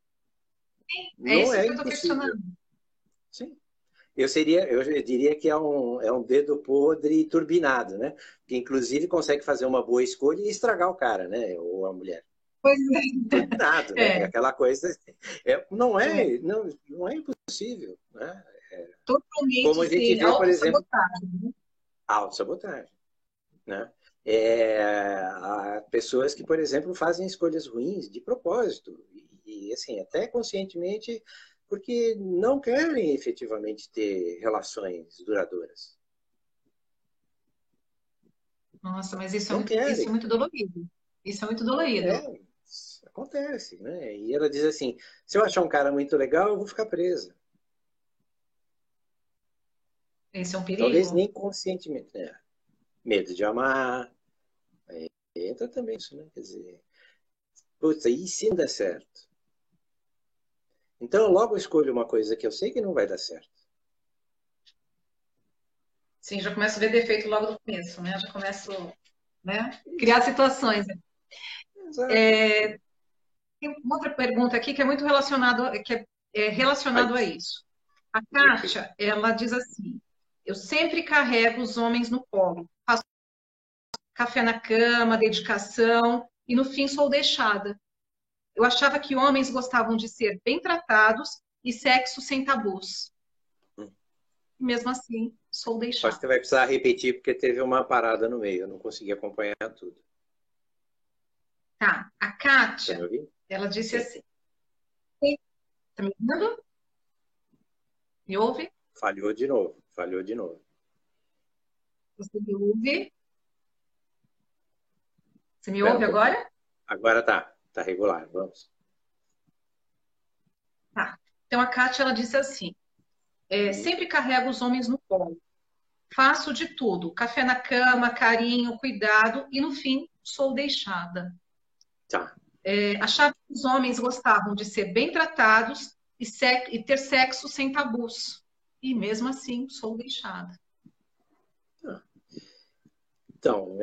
É Não isso é que eu estou impossível. questionando. Sim. Eu diria que é um dedo podre turbinado, né? Que inclusive consegue fazer uma boa escolha e estragar o cara, né? Ou a mulher. Pois Turbinado, é. né? É, Aquela coisa. Não é. é, não é impossível, né? Como Totalmente, a gente sim, vê, por exemplo, autossabotagem, né? autossabotagem, né? Há pessoas que, por exemplo, fazem escolhas ruins de propósito e assim, até conscientemente, porque não querem efetivamente ter relações duradouras. Nossa, mas Não isso é querem. muito dolorido. Isso é muito dolorido. É, acontece, né? E ela diz assim, se eu achar um cara muito legal, eu vou ficar presa. Esse é um Talvez perigo. nem conscientemente, né? Medo de amar, entra também isso, né? Quer dizer, putz, e se não der certo? Então eu logo escolho uma coisa que eu sei que não vai dar certo. Sim, já começo a ver defeito logo do começo, né? Já começo, né? Criar Isso, situações. exato. Tem uma outra pergunta aqui que é muito relacionado a Aí, isso. A perfeito. Kátia, ela diz assim: eu sempre carrego os homens no colo, faço café na cama, dedicação, e no fim sou deixada. Eu achava que homens gostavam de ser bem tratados e sexo sem tabus. Mesmo assim, sou Acho que deixada. você vai precisar repetir porque teve uma parada no meio, eu não consegui acompanhar tudo. Tá, a Tá me Kátia, ouvindo? ela disse Sim. assim: tá me ouvindo? Me ouve? Falhou de novo, falhou de novo. Você me ouve? Você me Espera um ouve pouquinho. agora? Agora tá regular, vamos. Tá. Então a Kátia, ela disse assim: Uhum. sempre carrego os homens no colo. Faço de tudo, café na cama, carinho, cuidado, e no fim sou deixada. Tá. Achava que os homens gostavam de ser bem tratados e ter sexo sem tabus. E mesmo assim sou deixada. Tá. Então,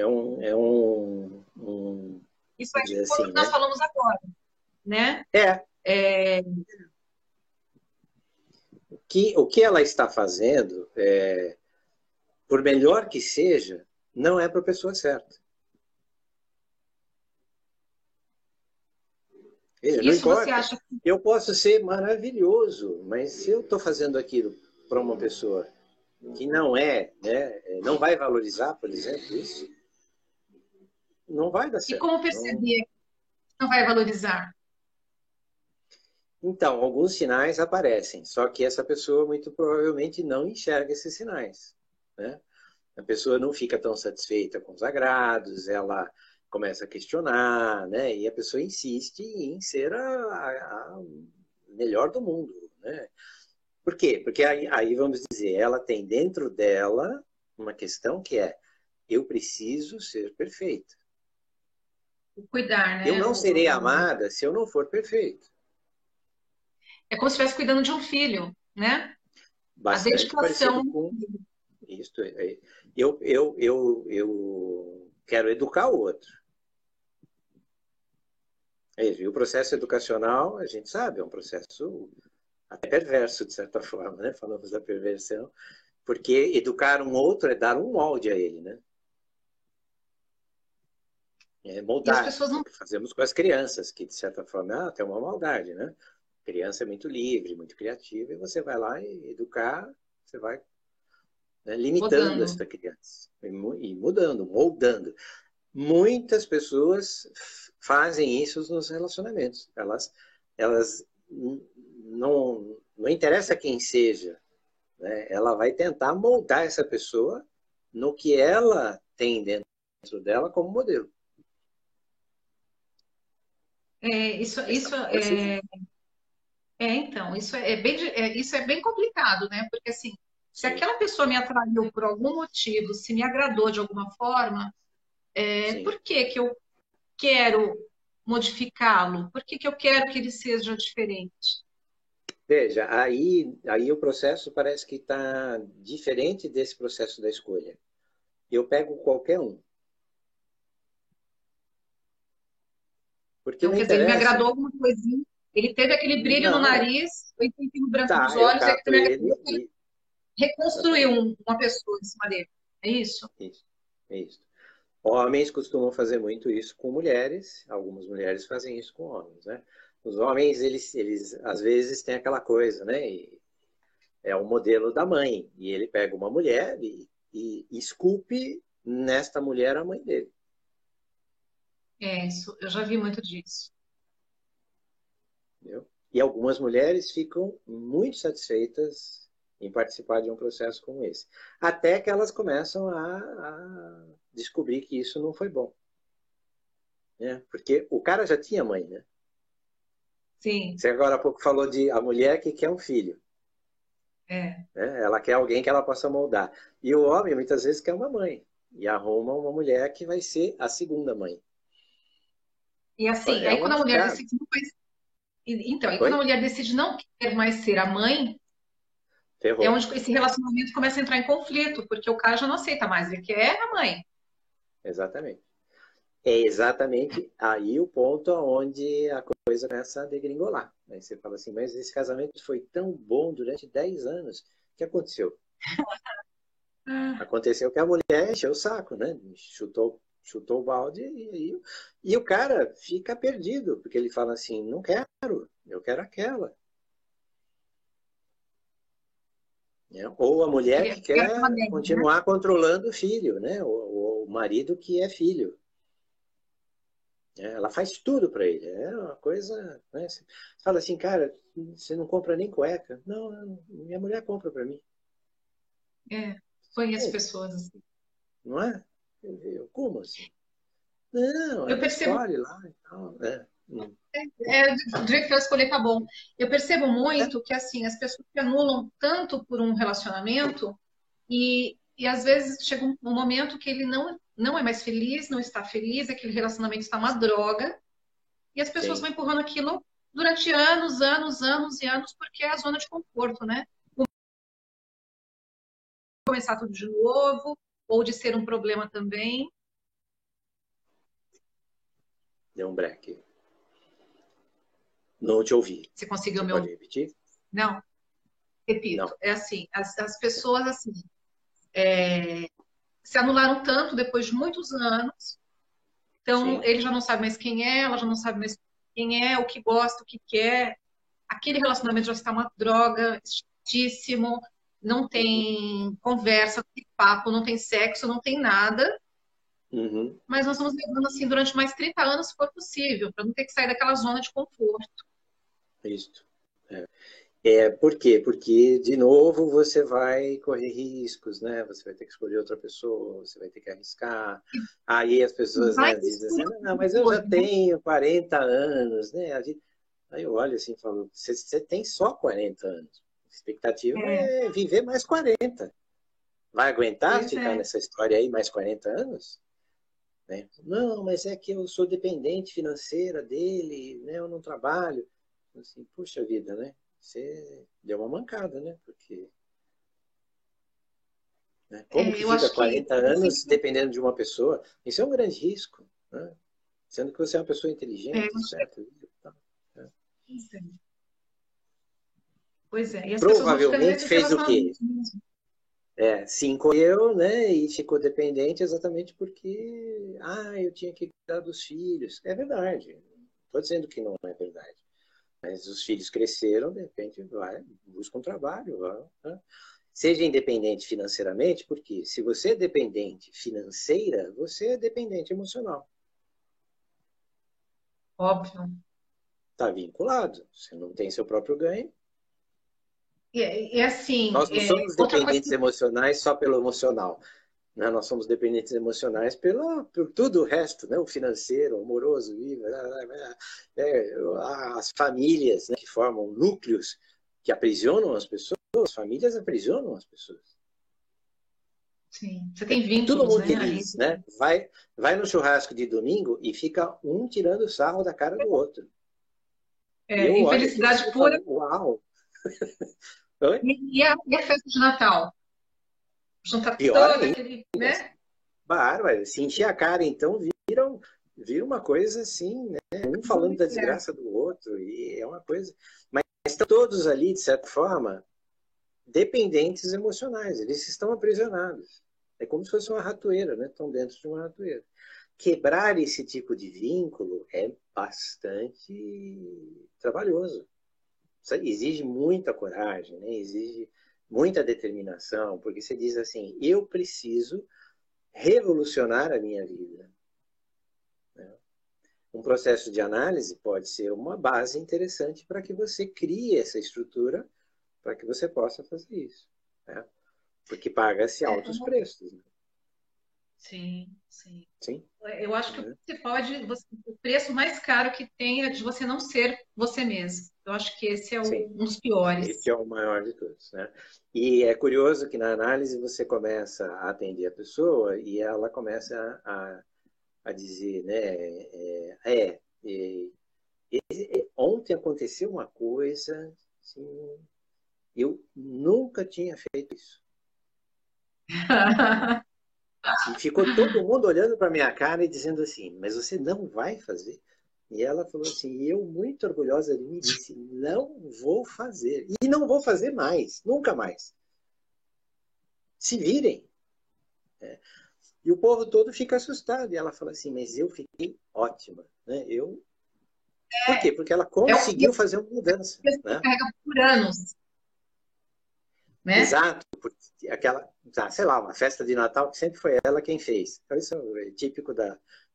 Isso é vamos dizer tipo o assim, que nós né? falamos agora, né? É, É, o que ela está fazendo, por melhor que seja, não é para a pessoa certa. Veja, não isso você importa. acha que Eu posso ser maravilhoso, mas se eu estou fazendo aquilo para uma pessoa que não é, né, não vai valorizar, por exemplo, isso, não vai dar e certo. como Não. perceber que não vai valorizar? Então, alguns sinais aparecem, só que essa pessoa muito provavelmente não enxerga esses sinais, né? A pessoa não fica tão satisfeita com os agrados, ela começa a questionar, né? E a pessoa insiste em ser a melhor do mundo, né? Por quê? Porque aí vamos dizer, ela tem dentro dela uma questão que é: eu preciso ser perfeita. O cuidar, Eu né? não serei amada se eu não for perfeito. É como se estivesse cuidando de um filho, né? A Bastante dedicação. parecido com isso. Eu quero educar o outro. E o processo educacional, a gente sabe, é um processo até perverso, de certa forma, né? Falamos da perversão, porque educar um outro é dar um molde a ele, né? É E as moldar. pessoas É não o que fazemos com as crianças, que de certa forma tem uma maldade, né? A criança é muito livre, muito criativa, e você vai lá e educar, você vai, né, limitando podando. esta criança e mudando, moldando. Muitas pessoas fazem isso nos relacionamentos. Elas não interessa quem seja, né? Ela vai tentar moldar essa pessoa no que ela tem dentro dela como modelo. Isso Assim. então, isso é bem complicado, né? Porque assim, se Sim, aquela pessoa me atraiu por algum motivo, se me agradou de alguma forma, sim. por que que eu quero modificá-lo? Por que que eu quero que ele seja diferente? Veja, aí o processo parece que está diferente desse processo da escolha. Eu pego qualquer um, porque Então, não quer dizer, ele me interessa. agradou alguma coisinha, ele teve aquele brilho no Não, nariz, o no branco dos tá, eu olhos, e capto aquilo me agradou, ele eu quero e reconstruir exatamente uma pessoa em cima dele. É isso? isso, é isso. Homens costumam fazer muito isso com mulheres, algumas mulheres fazem isso com homens, né? Os homens, eles às vezes têm aquela coisa, né? E é o modelo da mãe, e ele pega uma mulher e esculpe nesta mulher a mãe dele. É isso, eu já vi muito disso. Entendeu? E algumas mulheres ficam muito satisfeitas em participar de um processo como esse. Até que elas começam a descobrir que isso não foi bom. Né? Porque o cara já tinha mãe, né? Sim, Você agora há pouco falou de a mulher que quer um filho. é. Né? Ela quer alguém que ela possa moldar. E o homem, muitas vezes, quer uma mãe. E arruma uma mulher que vai ser a segunda mãe. E assim, É aí uma quando a mulher chave. decide não mais, então, aí quando a Oi? mulher decide não querer mais ser a mãe, é Ferrou. onde esse relacionamento começa a entrar em conflito, porque o cara já não aceita mais, ele quer a mãe. Exatamente. É exatamente aí o ponto onde a coisa começa a degringolar. Aí você fala assim, mas esse casamento foi tão bom durante 10 anos. O que aconteceu? Aconteceu que a mulher encheu o saco, né? Chutou o balde e o cara fica perdido, porque ele fala assim, não quero, eu quero aquela. Né? Ou a mulher que Queria aquela quer dela, né? continuar controlando o filho, né? O marido que é filho. Ela faz tudo para ele. É uma coisa. Né? Você fala assim, cara, você não compra nem cueca. Não, minha mulher compra para mim. É, conheço Como? pessoas assim. Não é? Como assim? Não, Eu ela percebo, escolhe lá e tal. do jeito que eu escolhi tá bom. Eu percebo É, muito que assim, as pessoas se anulam tanto por um relacionamento e às vezes chega um momento que ele não é mais feliz, não está feliz, aquele relacionamento está uma droga, e as pessoas sim. vão empurrando aquilo durante anos, anos, anos e anos, porque é a zona de conforto, né? Começar tudo de novo, ou de ser um problema também. Deu um break. Não te ouvi. Você conseguiu Você meu. pode repetir? Não, repito, Não. é assim, as pessoas assim se anularam tanto depois de muitos anos, então Sim. ele já não sabe mais quem é, ela já não sabe mais quem é, o que gosta, o que quer, aquele relacionamento já está uma droga, chatíssimo, não Uhum. tem conversa, não tem papo, não tem sexo, não tem nada, Uhum. mas nós vamos levando assim durante mais 30 anos, se for possível, para não ter que sair daquela zona de conforto. Isso. Por quê? Porque, de novo, você vai correr riscos, né? Você vai ter que escolher outra pessoa, você vai ter que arriscar. Aí as pessoas, Vai né, dizem assim, misturando não, mas eu já tudo, né? tenho 40 anos, né? Aí eu olho assim e falo, você tem só 40 anos. A expectativa É, é viver mais 40. Vai aguentar pois ficar é. nessa história aí mais 40 anos? Né? Não, mas é que eu sou dependente financeira dele, né? Eu não trabalho. Assim, puxa vida, né? Você deu uma mancada, né? Porque, né? Como que Eu fica acho que 40 você, anos dependendo de uma pessoa? Isso é um grande risco, né? Sendo que você é uma pessoa inteligente, acho que, certo? Né? pois é, e as pessoas vão ficando Provavelmente nesses fez o quê? relacionamentos mesmo. Se encolheu, né? E ficou dependente exatamente porque, eu tinha que cuidar dos filhos. É verdade. Não estou dizendo que não é verdade. Mas os filhos cresceram, de repente, vai, busca um trabalho. Vai, né? Seja independente financeiramente, porque se você é dependente financeira, você é dependente emocional. Óbvio. Está vinculado. Você não tem seu próprio ganho. E assim, Nós não somos outra coisa dependentes emocionais só pelo emocional. Né? Nós somos dependentes emocionais por tudo o resto, né? O financeiro, o amoroso, as famílias, né? Que formam núcleos que aprisionam as pessoas. As famílias aprisionam as pessoas. sim, você tem Todo vínculos, mundo né, que ali. diz, né? Vai no churrasco de domingo e fica um tirando sarro da cara do outro. E eu olho aquilo Infelicidade assim e pura. falo, uau! Oi? E a festa de Natal? Junta Pior todo ainda, aquele, né? bárbaro. Se encher a cara, então, vira uma coisa assim, né? Um falando da desgraça do outro, e é uma coisa. Mas estão todos ali, de certa forma, dependentes emocionais, eles estão aprisionados. É como se fosse uma ratoeira, né? Estão dentro de uma ratoeira. Quebrar esse tipo de vínculo é bastante trabalhoso. Isso exige muita coragem, né? Exige muita determinação, porque você diz assim, eu preciso revolucionar a minha vida. Um processo de análise pode ser uma base interessante para que você crie essa estrutura para que você possa fazer isso. Né? Porque paga-se altos preços. Né? Sim, sim. Sim. Eu acho que o o preço mais caro que tem é de você não ser você mesmo. Eu acho que esse é Sim. um dos piores. Esse é o maior de todos. Né? E é curioso que na análise você começa a atender a pessoa e ela começa a dizer, né, ontem aconteceu uma coisa, assim, eu nunca tinha feito isso. E ficou todo mundo olhando para minha cara e dizendo assim, mas você não vai fazer? E ela falou assim, e eu muito orgulhosa de mim disse, não vou fazer. E não vou fazer mais, nunca mais. Se virem. É. E o povo todo fica assustado. E ela fala assim, mas eu fiquei ótima. Né? Por quê? Porque ela É o conseguiu peso fazer uma mudança. que você Né? carrega por anos, né? Exato, porque aquela, sei lá, uma festa de Natal que sempre foi ela quem fez. Então, isso é típico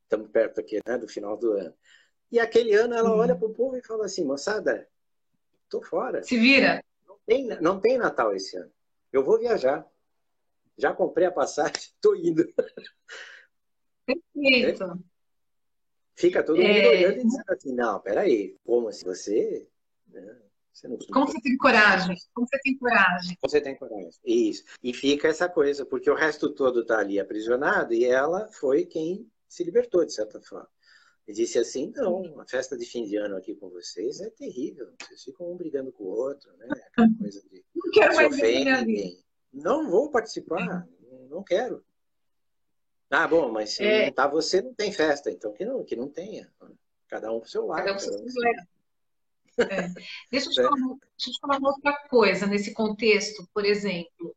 estamos perto aqui, né, do final do ano. E aquele ano ela olha Sim. para o povo e fala assim, moçada, tô fora. Se vira. Não tem Natal esse ano. Eu vou viajar. Já comprei a passagem, tô indo. É, Perfeito. fica todo mundo É, olhando e dizendo assim, não, peraí, como assim você? Né, você não costuma como fazer você tem coragem? isso. Como você tem coragem? Você tem coragem. Isso. E fica essa coisa, porque o resto todo está ali aprisionado e ela foi quem se libertou, de certa forma. E disse assim, não, a festa de fim de ano aqui com vocês é terrível. Vocês ficam um brigando com o outro, né? Aquela coisa de Não quero se mais ver na minha vida. ofendem. Não vou participar, não quero. Ah, bom, mas se não É, tá você, não tem festa. Então que não tenha. Cada um pro seu cada lado, um com cada seus um pro seu problemas. lado. É. Né? Deixa eu te falar uma outra coisa nesse contexto. Por exemplo,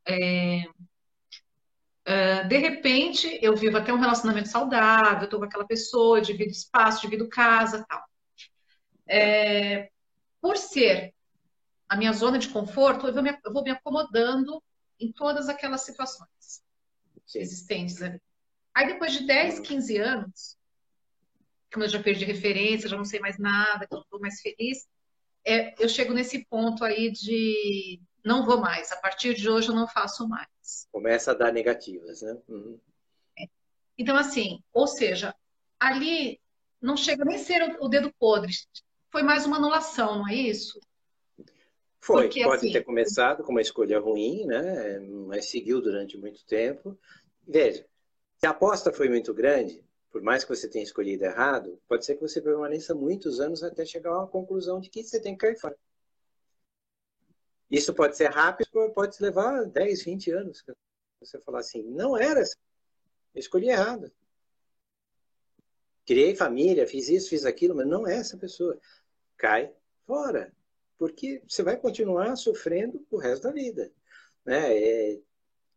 de repente, eu vivo até um relacionamento saudável, estou com aquela pessoa, divido espaço, divido casa, tal. Tá. Por ser a minha zona de conforto, eu vou me acomodando em todas aquelas situações Sim. existentes ali. Aí, depois de 10, Uhum. 15 anos, como eu já perdi referência, já não sei mais nada, que eu estou mais feliz, eu chego nesse ponto aí de não vou mais, a partir de hoje eu não faço mais. Começa a dar negativas, né? Uhum. Então, assim, ou seja, ali não chega nem a ser o dedo podre, foi mais uma anulação, não é isso? Foi, Porque, pode ter assim, começado com uma escolha ruim, né? Mas seguiu durante muito tempo. Veja, se a aposta foi muito grande, por mais que você tenha escolhido errado, pode ser que você permaneça muitos anos até chegar a uma conclusão de que você tem que cair fora. Isso pode ser rápido, pode levar 10, 20 anos. Você falar assim, não era essa, eu escolhi errado. Criei família, fiz isso, fiz aquilo, mas não é essa pessoa. Cai fora, porque você vai continuar sofrendo o resto da vida. Né?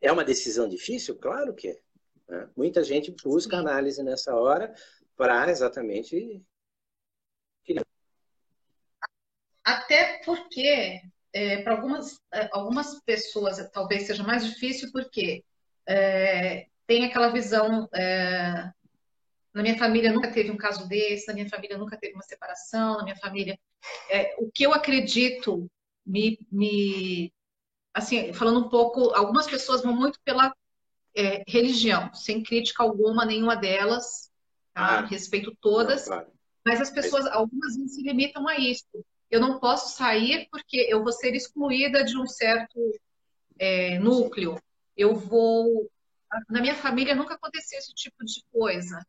É uma decisão difícil? Claro que é. Né? Muita gente busca sim. análise nessa hora para exatamente. Até porque, para algumas pessoas, talvez seja mais difícil, porque tem aquela visão. Na minha família nunca teve um caso desse, na minha família nunca teve uma separação, na minha família O que eu acredito, assim, falando um pouco, algumas pessoas vão muito pela religião, sem crítica alguma, nenhuma delas, tá? Ah, Respeito não, todas, claro. mas as Mas, pessoas, algumas se limitam a isso. Eu não posso sair porque eu vou ser excluída de um certo sim, núcleo. Eu vou. Na minha família nunca aconteceu esse tipo de coisa.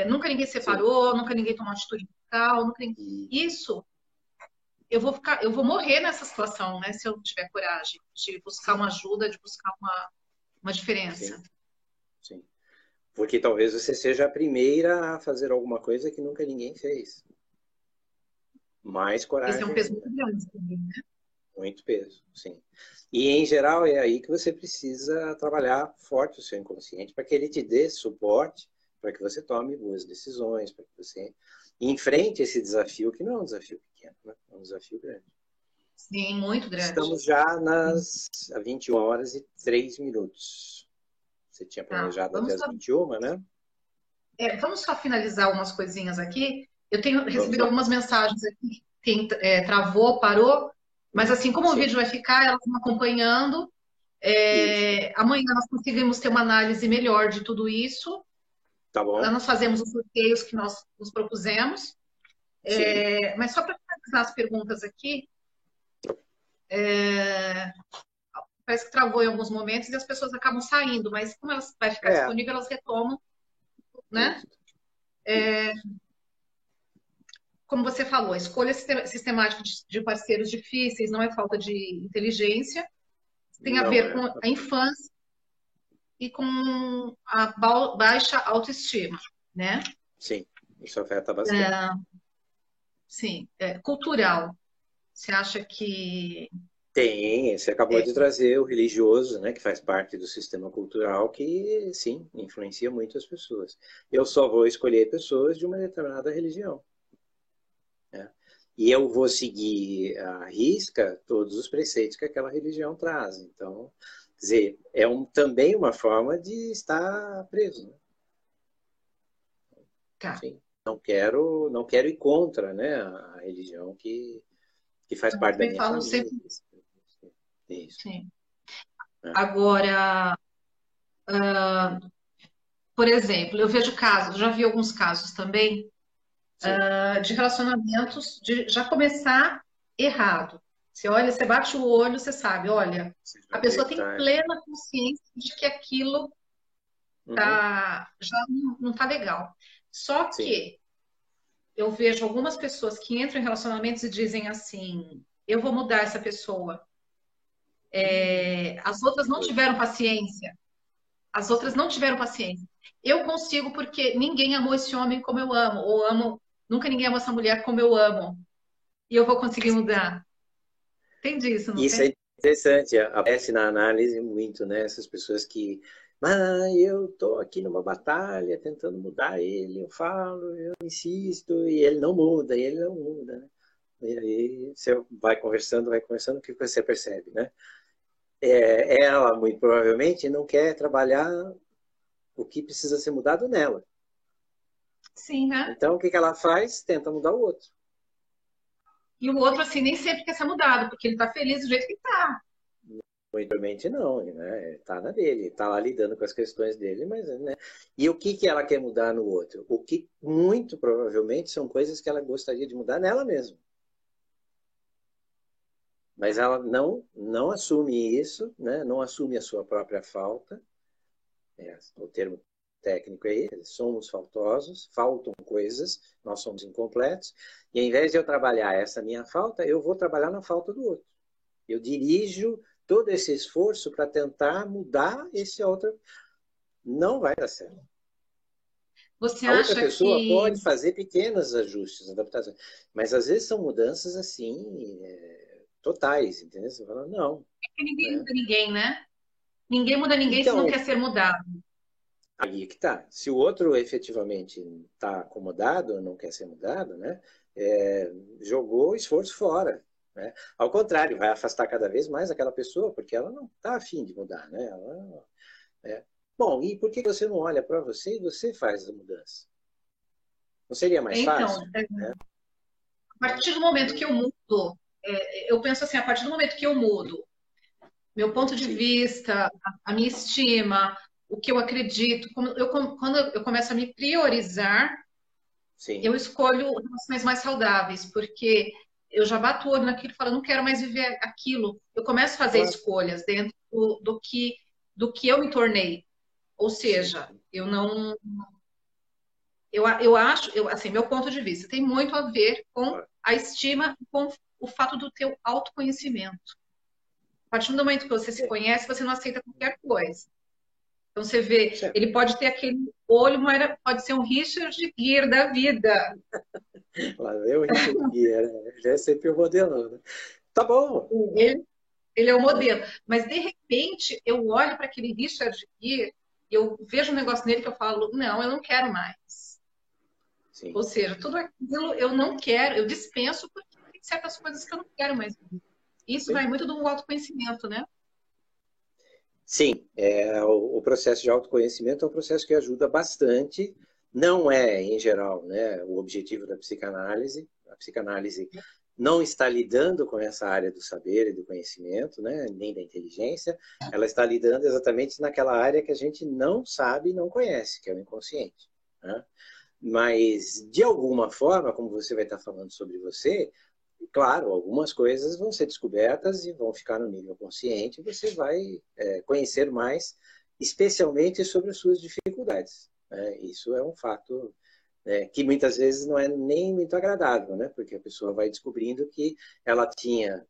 Nunca ninguém sim. separou, nunca ninguém tomou atitude radical, E, isso eu vou morrer nessa situação, né? Se eu não tiver coragem de buscar uma ajuda, de buscar uma diferença. sim, sim. Porque talvez você seja a primeira a fazer alguma coisa que nunca ninguém fez. Mais Esse é um coragem peso ainda. muito grande também, né? Muito peso, sim. E, em geral, é aí que você precisa trabalhar forte o seu inconsciente para que ele te dê suporte para que você tome boas decisões, para que você enfrente esse desafio, que não é um desafio pequeno, né? É um desafio grande. Sim, muito grande. Estamos já Sim. nas 21h03. Você tinha Tá. planejado até as 21h, né? Vamos só finalizar algumas coisinhas aqui. Eu tenho Vamos recebido lá. algumas mensagens aqui. Travou, parou. Mas assim, como o Sim, vídeo vai ficar, elas vão acompanhando. isso. Amanhã nós conseguimos ter uma análise melhor de tudo isso. Tá bom? Nós fazemos os sorteios que nós nos propusemos. Sim. Mas só para finalizar as perguntas aqui, parece que travou em alguns momentos e as pessoas acabam saindo, mas como elas vai ficar É, disponível, elas retomam, né? isso. Isso. Como você falou, a escolha sistemática de parceiros difíceis não é falta de inteligência, tem a Não ver é. com a infância e com a baixa autoestima, né? Sim, isso afeta bastante. Sim, cultural. Você acha que Tem, você acabou é, de trazer o religioso, né, que faz parte do sistema cultural, que sim, influencia muito as pessoas. Eu só vou escolher pessoas de uma determinada religião, né? E eu vou seguir à risca todos os preceitos que aquela religião traz. Então, quer dizer, também uma forma de estar preso, né? tá, Sim, não quero ir contra, né, a religião que faz eu parte da também minha falo família. sempre, Isso. sim. Né? Agora, por exemplo, eu vejo casos, já vi alguns casos também Sim. de relacionamentos de já começar errado. Você olha, você bate o olho, você sabe, olha, Você a já vê pessoa que tem está errado. plena consciência de que aquilo Uhum. já não tá legal. Só Sim. que eu vejo algumas pessoas que entram em relacionamentos e dizem assim, eu vou mudar essa pessoa. As outras não Perigoso. tiveram paciência. As outras Sim. não tiveram paciência. Eu consigo porque ninguém amou esse homem como eu amo, ou amo, nunca ninguém amou essa mulher como eu amo. E eu vou conseguir mudar. Tem disso, não Isso tem? é interessante, aparece na análise muito, né? Essas pessoas que, eu tô aqui numa batalha tentando mudar ele, eu falo, eu insisto, e ele não muda, e ele não muda, né? E aí você vai conversando, o que você percebe, né? Ela, muito provavelmente, não quer trabalhar o que precisa ser mudado nela. Sim, né? Então, o que que ela faz? Tenta mudar o outro. E o outro, assim, nem sempre quer ser mudado, porque ele tá feliz do jeito que tá. Provavelmente não, né? Tá na dele, tá lá lidando com as questões dele, mas, né? E o que que ela quer mudar no outro? O que muito provavelmente são coisas que ela gostaria de mudar nela mesma. Mas ela não assume isso, né? Não assume a sua própria falta. O termo técnico é esse, somos faltosos, faltam coisas, nós somos incompletos. E ao invés de eu trabalhar essa minha falta, eu vou trabalhar na falta do outro. Eu dirijo todo esse esforço para tentar mudar esse outro. Não vai dar certo. Você A outra acha pessoa que pode fazer pequenos ajustes, adaptações, mas às vezes são mudanças assim, totais, entendeu? Você fala, não, ninguém né? muda ninguém, né? Ninguém muda ninguém se não Então, quer ser mudado. aí que tá. Se o outro efetivamente está acomodado, não quer ser mudado, né? Jogou o esforço fora. Né? Ao contrário, vai afastar cada vez mais aquela pessoa, porque ela não está afim de mudar, né? É. Bom, e por que você não olha para você e você faz a mudança? Não seria mais Então, fácil? Né? partir do momento que eu mudo, eu penso assim, a partir do momento que eu mudo meu ponto de Sim, vista, a minha estima, o que eu acredito, quando eu começo a me priorizar, sim. eu escolho relações mais saudáveis, porque eu já bato o olho naquilo e falo, não quero mais viver aquilo. Eu começo a fazer Claro. escolhas dentro do que eu me tornei. Ou Sim, seja, eu não. Eu acho, assim, meu ponto de vista tem muito a ver com claro. a estima e com o fato do teu autoconhecimento. A partir do momento que você se É, conhece, você não aceita qualquer coisa. Então você vê, certo. ele pode ter aquele olho, mas pode ser um Richard Gere da vida. Lá vem o Richard Gere, né? Ele é sempre o modelão, né? Tá bom. Ele, ele é o É, modelo. Mas de repente eu olho para aquele Richard Gere, eu vejo um negócio nele que eu falo, não, eu não quero mais. sim, Ou seja, tudo aquilo eu não quero, eu dispenso porque tem certas coisas que eu não quero mais. Isso vai sim. muito do autoconhecimento, né? Sim, o processo de autoconhecimento é um processo que ajuda bastante. Não é, em geral, né, o objetivo da psicanálise. A psicanálise não está lidando com essa área do saber e do conhecimento, né, nem da inteligência. Ela está lidando exatamente naquela área que a gente não sabe e não conhece, que é o inconsciente, né? Mas, de alguma forma, como você vai estar falando sobre você, claro, algumas coisas vão ser descobertas e vão ficar no nível consciente, e você vai conhecer mais, especialmente sobre as suas dificuldades, né? Isso é um fato, né, que muitas vezes não é nem muito agradável, né? Porque a pessoa vai descobrindo que ela tinha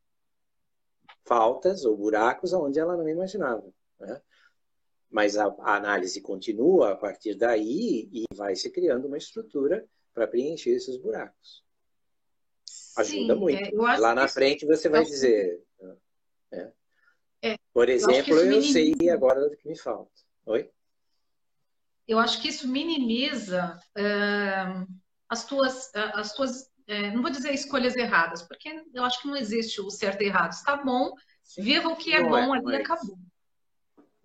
faltas ou buracos onde ela não imaginava, né? Mas a análise continua a partir daí e vai se criando uma estrutura para preencher esses buracos. Ajuda Sim, muito. eu acho Lá que na isso, frente você é, vai dizer, né? é, Por eu acho que exemplo, isso eu sei minimiza. agora do que me falta. Oi? Eu acho que isso minimiza as tuas, não vou dizer escolhas erradas, porque eu acho que não existe o certo e errado. Está bom, Sim. viva o que é Não é, bom não ali e é isso. acabou,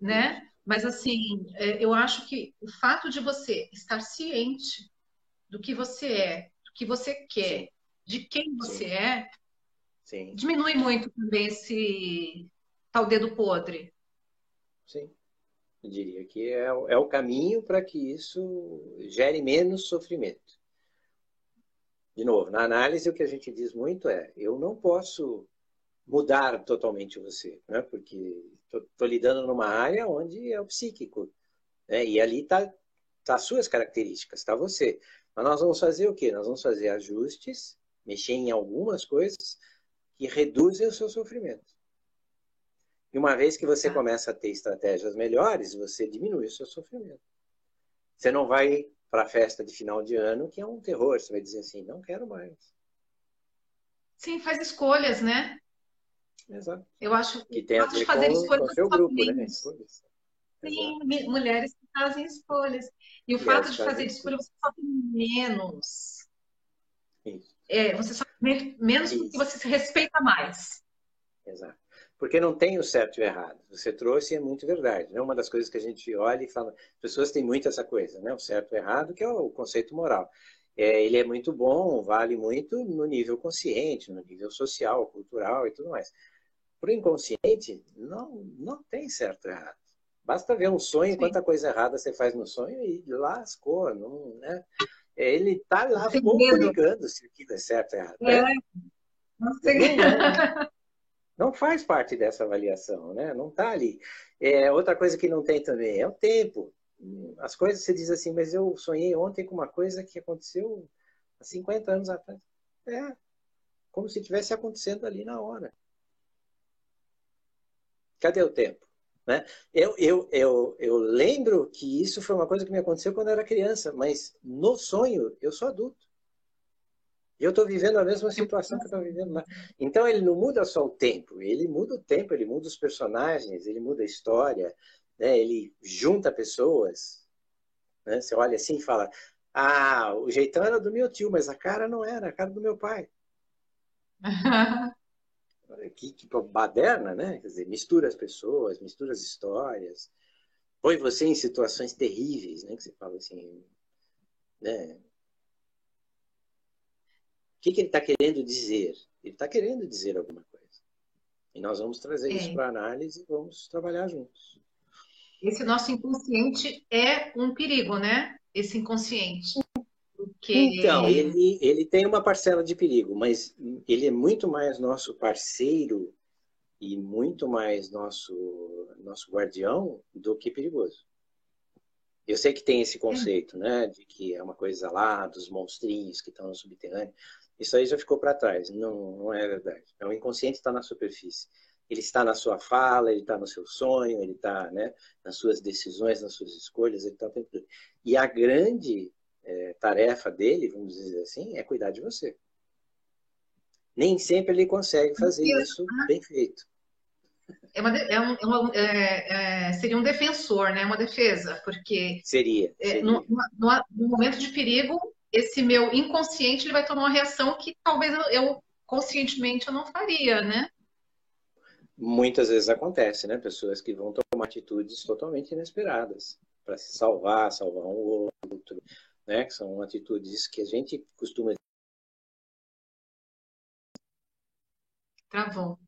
Isso. né? Mas assim, eu acho que o fato de você estar ciente do que você é, do que você Sim, quer, de quem você sim, é, sim, diminui muito também esse tal dedo podre. sim. Eu diria que é o caminho para que isso gere menos sofrimento. De novo, na análise o que a gente diz muito é, eu não posso mudar totalmente você, né? Porque estou lidando numa área onde é o psíquico, né? E ali tá as suas características, está você. Mas nós vamos fazer o quê? Nós vamos fazer ajustes, mexer em algumas coisas que reduzem o seu sofrimento. E uma vez que você Tá? começa a ter estratégias melhores, você diminui o seu sofrimento. Você não vai para a festa de final de ano, que é um terror. Você vai dizer assim, não quero mais. Sim, faz escolhas, né? Exato. Eu acho que Que o tem a fato de ver fazer com escolhas o seu sofre grupo, né? menos. Escolhas. Exato. Sim, mulheres que fazem escolhas. E o fato Mulheres de fazem fazer isso. escolha, você sofre menos. Isso. Você sofre menos porque Isso. você se respeita mais. Exato. Porque não tem o certo e o errado. Você trouxe e é muito verdade. Né? Uma das coisas que a gente olha e fala, as pessoas têm muito essa coisa, né? O certo e o errado, que é o conceito moral. Ele é muito bom, vale muito no nível consciente, no nível social, cultural e tudo mais. Para o inconsciente, não tem certo e errado. Basta ver um sonho, Sim. quanta coisa errada você faz no sonho e lascou, não, né? Ele está O lá pouco segredo ligando se aquilo é certo ou errado. é, o Não, segredo. não faz parte dessa avaliação, né? Não está ali. Outra coisa que não tem também é o tempo. As coisas você diz assim, mas eu sonhei ontem com uma coisa que aconteceu há 50 anos atrás. É, como se tivesse acontecendo ali na hora. Cadê o tempo? Né? Eu lembro que isso foi uma coisa que me aconteceu quando eu era criança, mas no sonho eu sou adulto. E eu estou vivendo a mesma situação que eu estava vivendo lá. Então ele não muda só o tempo, ele muda o tempo, ele muda os personagens, ele muda a história, né? Ele junta pessoas. Né? Você olha assim e fala: ah, o jeitão era do meu tio, mas a cara não era, a cara do meu pai. Que baderna, né? Quer dizer, mistura as pessoas, mistura as histórias. Põe você em situações terríveis, né? Que você fala assim, né? que ele está querendo dizer? Ele está querendo dizer alguma coisa. E nós vamos trazer isso para análise e vamos trabalhar juntos. Esse nosso inconsciente é um perigo, né? Esse inconsciente. Porque... Então, ele tem uma parcela de perigo, mas ele é muito mais nosso parceiro e muito mais nosso guardião do que perigoso. Eu sei que tem esse conceito, né, de que é uma coisa lá, dos monstrinhos que estão no subterrâneo. Isso aí já ficou para trás. Não, não é verdade. O inconsciente está na superfície. Ele está na sua fala, ele está no seu sonho, ele está, né, nas suas decisões, nas suas escolhas, ele está o tempo todo. E a grande tarefa dele, vamos dizer assim, é cuidar de você. Nem sempre ele consegue fazer isso bem feito. Seria um defensor, né? Uma defesa, porque seria. No momento de perigo, esse meu inconsciente ele vai tomar uma reação que talvez eu conscientemente eu não faria, né? Muitas vezes acontece, né? Pessoas que vão tomar atitudes totalmente inesperadas para se salvar um outro, né? Que são atitudes que a gente costuma... Travou.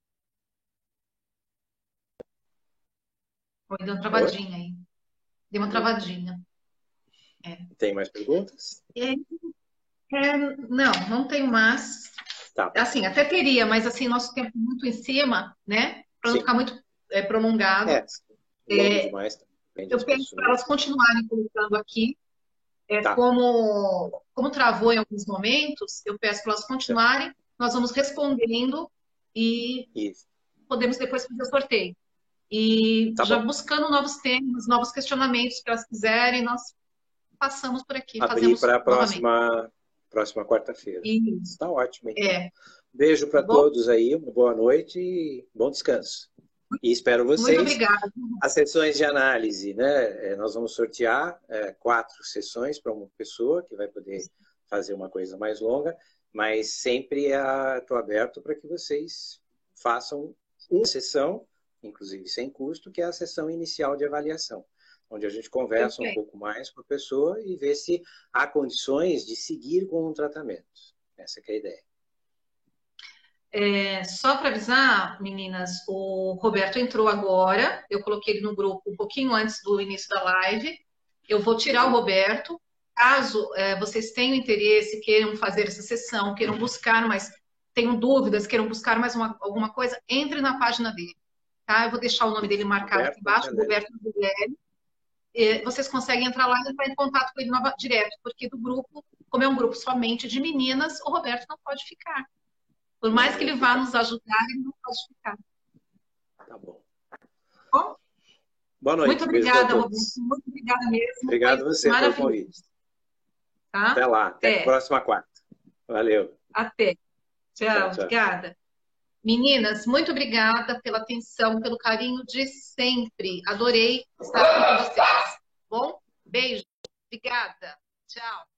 Foi, deu uma travadinha aí. Deu uma travadinha. Tem mais perguntas? Não tenho mais. Tá. Assim, até teria, mas assim, nosso tempo muito em cima, né? Para não ficar muito prolongado. Longo demais. Eu penso para elas continuarem colocando aqui. Tá. Como travou em alguns momentos, eu peço para elas continuarem. Nós vamos respondendo e podemos depois fazer o sorteio. E já buscando novos temas, novos questionamentos que elas quiserem, nós passamos por aqui. Abrir para a próxima quarta-feira. Está ótimo. Então. Beijo para todos aí, uma boa noite e bom descanso. E espero vocês. Muito obrigada. As sessões de análise, né? Nós vamos sortear 4 sessões para uma pessoa que vai poder fazer uma coisa mais longa, mas sempre estou aberto para que vocês façam uma sessão, inclusive sem custo, que é a sessão inicial de avaliação, onde a gente conversa um pouco mais com a pessoa e vê se há condições de seguir com um tratamento. Essa que é a ideia. Só para avisar, meninas, o Roberto entrou agora, eu coloquei ele no grupo um pouquinho antes do início da live. Eu vou tirar o Roberto. Caso vocês tenham interesse, queiram fazer essa sessão, queiram buscar, mas tenham dúvidas, queiram buscar mais alguma coisa, entre na página dele. Tá? Eu vou deixar o nome dele marcado aqui embaixo, Roberto Angelelli. Vocês conseguem entrar lá e entrar em contato com ele direto, porque do grupo, como é um grupo somente de meninas, o Roberto não pode ficar. Por mais que ele vá nos ajudar, ele não pode ficar. Tá bom. Bom? Boa noite. Muito obrigada, Roberto. Muito obrigada mesmo. Obrigado a você pelo convite. Tá? Até lá. Até a próxima quarta. Valeu. Até. Tchau. Obrigada. Meninas, muito obrigada pela atenção, pelo carinho de sempre. Adorei estar com vocês. Bom? Beijo. Obrigada. Tchau.